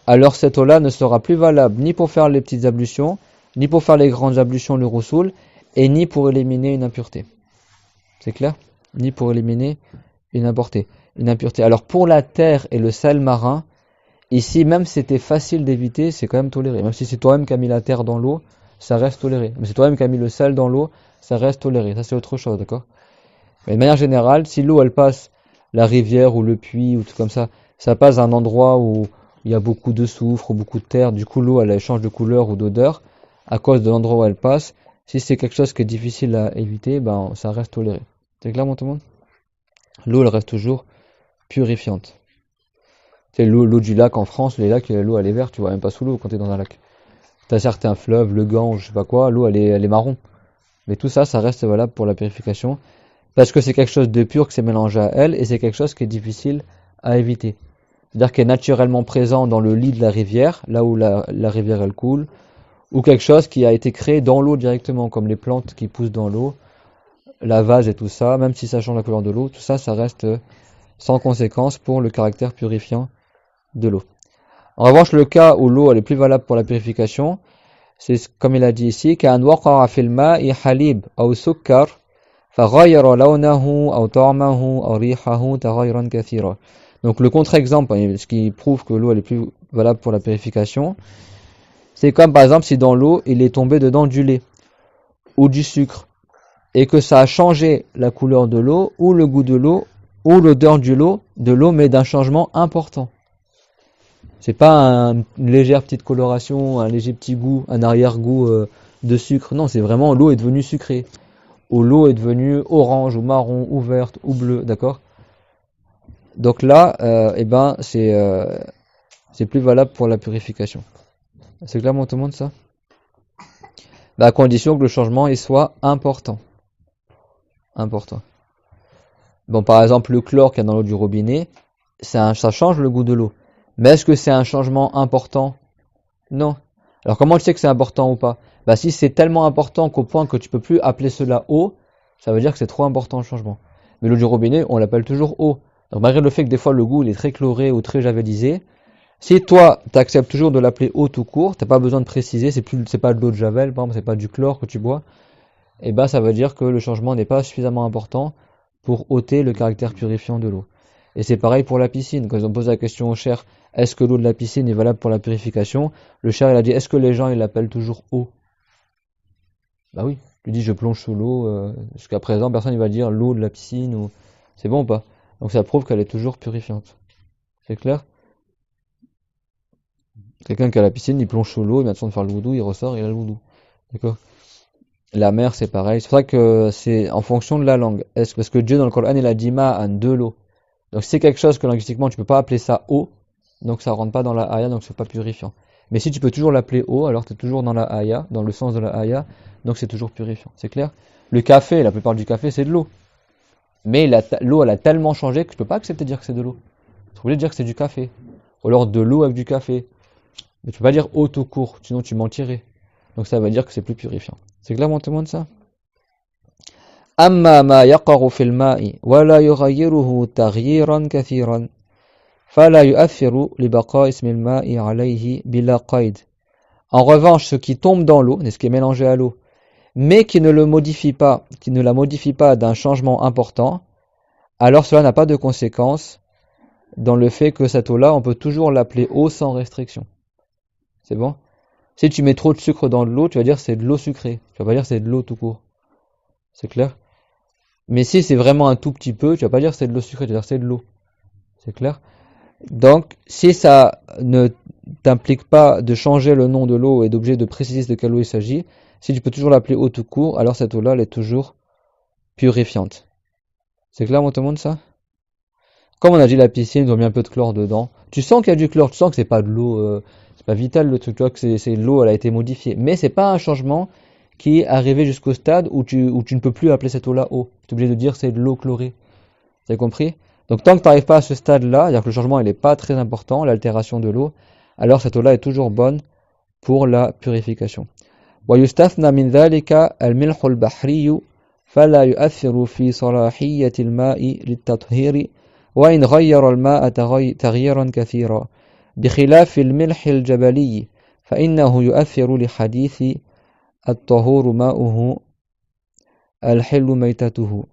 S1: alors cette eau-là ne sera plus valable ni pour faire les petites ablutions, ni pour faire les grandes ablutions, le roussoul, et ni pour éliminer une impureté. C'est clair? Ni pour éliminer une impureté. Alors pour la terre et le sel marin, ici, même si c'était facile d'éviter, c'est quand même toléré. Même si c'est toi-même qui as mis la terre dans l'eau, ça reste toléré. Même si c'est toi-même qui as mis le sel dans l'eau, ça reste toléré. Ça, c'est autre chose, d'accord? Mais de manière générale, si l'eau, elle passe la rivière ou le puits ou tout comme ça passe à un endroit où il y a beaucoup de soufre ou beaucoup de terre, du coup, l'eau, elle change de couleur ou d'odeur à cause de l'endroit où elle passe. Si c'est quelque chose qui est difficile à éviter, ben, ça reste toléré. C'est clair, tout le monde? L'eau, elle reste toujours purifiante. C'est l'eau du lac en France, les lacs, l'eau elle est verte, tu vois même pas sous l'eau quand t'es dans un lac. T'as certains fleuves, le Gange, je sais pas quoi, l'eau elle est marron. Mais tout ça, ça reste valable pour la purification, parce que c'est quelque chose de pur qui s'est mélangé à elle, et c'est quelque chose qui est difficile à éviter. C'est-à-dire qu'elle est naturellement présent dans le lit de la rivière, là où la rivière elle coule, ou quelque chose qui a été créé dans l'eau directement, comme les plantes qui poussent dans l'eau, la vase et tout ça, même si ça change la couleur de l'eau, tout ça, ça reste sans conséquence pour le caractère purifiant de l'eau. En revanche, le cas où l'eau elle est plus valable pour la purification, c'est comme il a dit ici, qu'un waqa'a fil ma'i halib aw sukkar faghayyara lawnahu aw ta'amahu aw rihahu taghayuran kathira. Donc le contre-exemple, ce qui prouve que l'eau elle est plus valable pour la purification, c'est comme par exemple si dans l'eau il est tombé dedans du lait ou du sucre et que ça a changé la couleur de l'eau ou le goût de l'eau ou l'odeur de l'eau mais d'un changement important. C'est pas une légère petite coloration, un léger petit goût, un arrière-goût de sucre. Non, c'est vraiment l'eau est devenue sucrée. Ou l'eau est devenue orange, ou marron, ou verte, ou bleue, d'accord? Donc là, c'est plus valable pour la purification. C'est clairement tout le monde ça? À condition que le changement il soit important. Important. Bon, par exemple, le chlore qu'il y a dans l'eau du robinet, ça change le goût de l'eau. Mais est-ce que c'est un changement important? Non. Alors comment tu sais que c'est important ou pas? Si c'est tellement important qu'au point que tu peux plus appeler cela eau, ça veut dire que c'est trop important le changement. Mais l'eau du robinet, on l'appelle toujours eau. Donc malgré le fait que des fois le goût il est très chloré ou très javelisé, si toi tu acceptes toujours de l'appeler eau tout court, t'as pas besoin de préciser, c'est pas de l'eau de javel, par exemple, c'est pas du chlore que tu bois, et ça veut dire que le changement n'est pas suffisamment important pour ôter le caractère purifiant de l'eau. Et c'est pareil pour la piscine. Quand ils ont posé la question au cheikh, est-ce que l'eau de la piscine est valable pour la purification? Le cheikh il a dit, est-ce que les gens ils l'appellent toujours eau? Bah oui. Il dit, je plonge sous l'eau. Jusqu'à présent, personne ne va dire l'eau de la piscine ou c'est bon ou pas? Donc ça prouve qu'elle est toujours purifiante. C'est clair? Quelqu'un qui a la piscine, il plonge sous l'eau, il a besoin de faire le wudu, il ressort, il a le wudu. D'accord? La mer, c'est pareil. C'est pour ça que c'est en fonction de la langue. Parce que Dieu dans le Coran, il a dit ma'an, de l'eau. Donc si c'est quelque chose que linguistiquement tu peux pas appeler ça eau, donc ça rentre pas dans la aya, donc c'est pas purifiant. Mais si tu peux toujours l'appeler eau, alors tu es toujours dans la aya, dans le sens de la aya, donc c'est toujours purifiant. C'est clair? Le café, la plupart du café, c'est de l'eau. Mais l'eau, elle a tellement changé que tu peux pas accepter de dire que c'est de l'eau. Tu es obligé de dire que c'est du café. Ou alors de l'eau avec du café. Mais tu peux pas dire eau tout court, sinon tu mentirais. Donc ça veut dire que c'est plus purifiant. C'est clairement tout le monde ça? أما ما يقع في الماء ولا يغيره تغييرا كثيرا فلا يؤثر لبقاء اسم الماء عليه بلا قيد. En revanche, ce qui tombe dans l'eau, ce qui est mélangé à l'eau, mais qui ne la modifie pas d'un changement important, alors cela n'a pas de conséquence dans le fait que cette eau-là, on peut toujours l'appeler eau sans restriction. C'est bon? Si tu mets trop de sucre dans de l'eau, tu vas dire c'est de l'eau sucrée. Tu vas pas dire c'est de l'eau tout court. C'est clair? Mais si c'est vraiment un tout petit peu, tu vas pas dire c'est de l'eau sucrée, tu vas dire c'est de l'eau. C'est clair? Donc, si ça ne t'implique pas de changer le nom de l'eau et d'objet de préciser de quelle eau il s'agit, si tu peux toujours l'appeler eau tout court, alors cette eau-là, elle est toujours purifiante. C'est clair, tout le monde, ça? Comme on a dit la piscine, ils ont mis un peu de chlore dedans. Tu sens qu'il y a du chlore, tu sens que c'est pas de l'eau, c'est pas vital le truc, tu vois que c'est l'eau, elle a été modifiée. Mais c'est pas un changement qui est arrivé jusqu'au stade où tu ne peux plus appeler cette eau-là eau. Tu es obligé de dire c'est de l'eau chlorée. Vous avez compris? Donc tant que tu n'arrives pas à ce stade-là, c'est-à-dire que le changement il n'est pas très important, l'altération de l'eau, alors cette eau-là est toujours bonne pour la purification. ويستثنى من ذلك الملح البحري فلا يؤثر في صلاحية الماء للتطهير وإن غير الماء تغييرا كثيرا بخلاف الملح الجبلي فإنه يؤثر لحديث الطهور ماؤه الحل ميتته.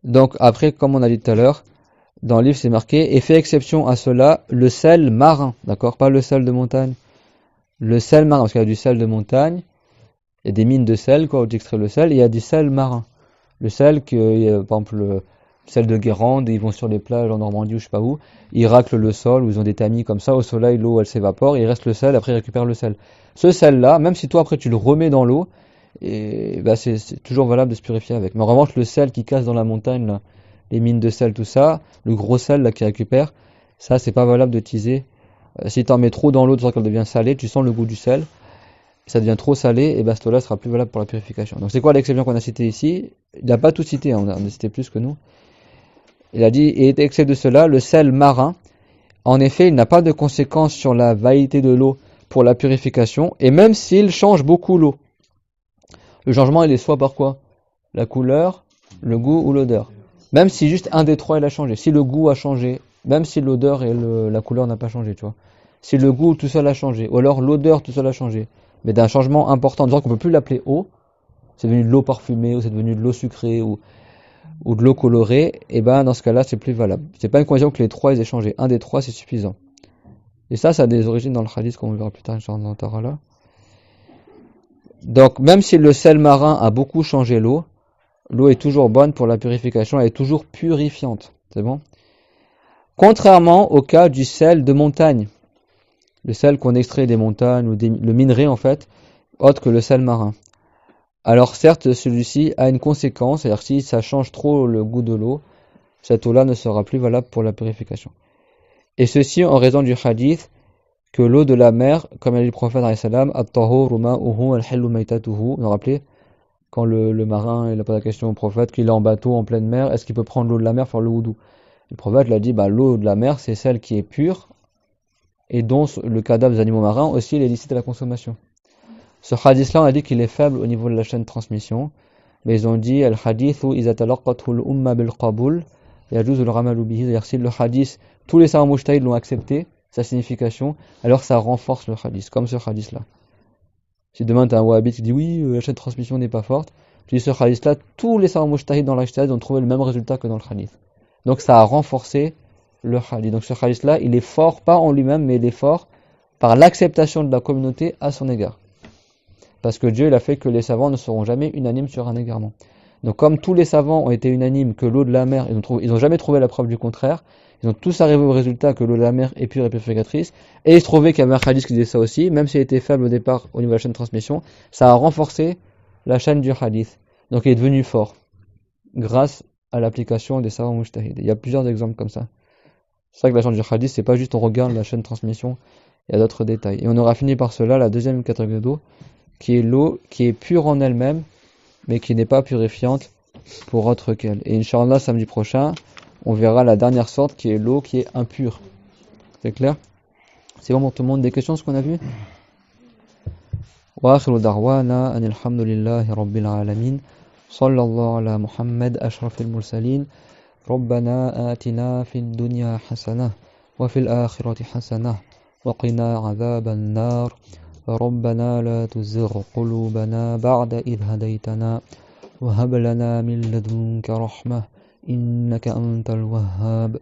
S1: Donc après, comme on a dit tout à l'heure, dans le livre c'est marqué, et fait exception à cela, le sel marin, d'accord, pas le sel de montagne, le sel marin, parce qu'il y a du sel de montagne, il y a des mines de sel, quoi, où tu extrais le sel, et il y a du sel marin. Le sel, par exemple, le sel de Guérande, ils vont sur les plages en Normandie ou je sais pas où, ils raclent le sol, ou ils ont des tamis comme ça, au soleil, l'eau elle s'évapore, il reste le sel, après ils récupèrent le sel. Ce sel-là, même si toi après tu le remets dans l'eau, et bah c'est toujours valable de se purifier avec. Mais en revanche, le sel qui casse dans la montagne, là, les mines de sel, tout ça, le gros sel là qui récupère, ça c'est pas valable d'utiliser. Si tu en mets trop dans l'eau, tu sens qu'elle devient salée, tu sens le goût du sel, ça devient trop salé, et bah cette eau-là sera plus valable pour la purification. Donc c'est quoi l'exception qu'on a cité ici? Il n'a pas tout cité, hein, on a cité plus que nous. Il a dit, et excepté de cela, le sel marin, en effet, il n'a pas de conséquence sur la validité de l'eau pour la purification, et même s'il change beaucoup l'eau. Le changement, il est soit par quoi? La couleur, le goût ou l'odeur. Même si juste un des trois il a changé. Si le goût a changé, même si l'odeur et la couleur n'a pas changé, tu vois. Si le goût tout seul a changé, ou alors l'odeur tout seul a changé, mais d'un changement important, disons qu'on peut plus l'appeler eau, c'est devenu de l'eau parfumée, ou c'est devenu de l'eau sucrée, ou de l'eau colorée, et ben dans ce cas-là, c'est plus valable. C'est pas une condition que les trois ils aient changé. Un des trois, c'est suffisant. Et ça a des origines dans le hadith, comme on verra plus tard, Inch'Allah là. Donc, même si le sel marin a beaucoup changé l'eau, l'eau est toujours bonne pour la purification, elle est toujours purifiante. C'est bon? Contrairement au cas du sel de montagne. Le sel qu'on extrait des montagnes, ou le minerai en fait, autre que le sel marin. Alors certes, celui-ci a une conséquence, c'est-à-dire si ça change trop le goût de l'eau, cette eau-là ne sera plus valable pour la purification. Et ceci en raison du hadith que l'eau de la mer, comme a dit le prophète at-tahuru ma'uhu al-hillu maytatuhu, vous vous rappelez, quand le marin il a posé la question au prophète qu'il est en bateau en pleine mer, est-ce qu'il peut prendre l'eau de la mer pour faire le wudu? Le prophète l'a dit, l'eau de la mer c'est celle qui est pure et dont le cadavre des animaux marins aussi il est licite à la consommation. Ce hadith-là, on a dit qu'il est faible au niveau de la chaîne de transmission, mais ils ont dit al-hadithu iza talaqathu al-umma bil-qabul yajuzu al-ramalu bihi, c'est-à-dire si le hadith, tous les savants mujtahid l'ont accepté, sa signification, alors ça renforce le hadith, comme ce hadith-là. Si demain tu as un wahhabite qui dit oui, la chaîne de transmission n'est pas forte, tu dis ce hadith-là, tous les savants mujtahid dans l'ajtihad ont trouvé le même résultat que dans le hadith. Donc ça a renforcé le hadith. Donc ce hadith-là, il est fort, pas en lui-même, mais il est fort par l'acceptation de la communauté à son égard. Parce que Dieu il a fait que les savants ne seront jamais unanimes sur un égarement. Donc comme tous les savants ont été unanimes que l'eau de la mer, ils n'ont jamais trouvé la preuve du contraire, ils ont tous arrivé au résultat que l'eau de la mer est pure et purificatrice, et ils se trouvaient qu'il y avait un hadith qui disait ça aussi, même s'il était faible au départ au niveau de la chaîne de transmission, ça a renforcé la chaîne du hadith. Donc il est devenu fort, grâce à l'application des savants mujtahid. Il y a plusieurs exemples comme ça. C'est ça que la chaîne du hadith, c'est pas juste on regarde la chaîne de transmission, il y a d'autres détails. Et on aura fini par cela, la deuxième catégorie d'eau, qui est l'eau qui est pure en elle-même, mais qui n'est pas purifiante pour autre qu'elle. Et Inch'Allah, samedi prochain, on verra la dernière sorte qui est l'eau qui est impure. C'est clair? C'est bon pour tout le monde? Des questions, ce qu'on a vu? Wa akhiru da'wana anil hamdulillahi rabbil alamin. Sallallahu ala Muhammad ashrafil mursalin. Rabbana atina fid dunya hasanah wa fil akhirati hasanah wa qina adhaban nar. ربنا لا تزغ قلوبنا بعد إذ هديتنا وهب لنا من لدنك رحمة إنك أنت الوهاب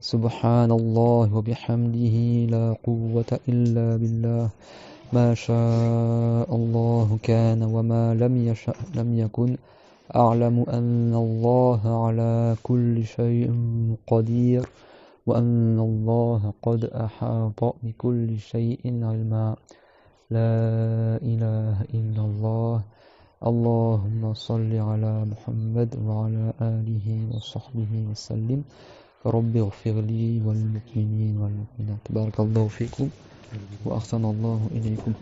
S1: سبحان الله وبحمده لا قوة إلا بالله ما شاء الله كان وما لم يشأ لم يكن أعلم أن الله على كل شيء قدير وأن الله قد أحاط بكل شيء علما لا إله إلا الله اللهم صل على محمد وعلى آله وصحبه وسلم رب اغفر لي والمؤمنين والمؤمنات بارك الله فيكم وأحسن الله إليكم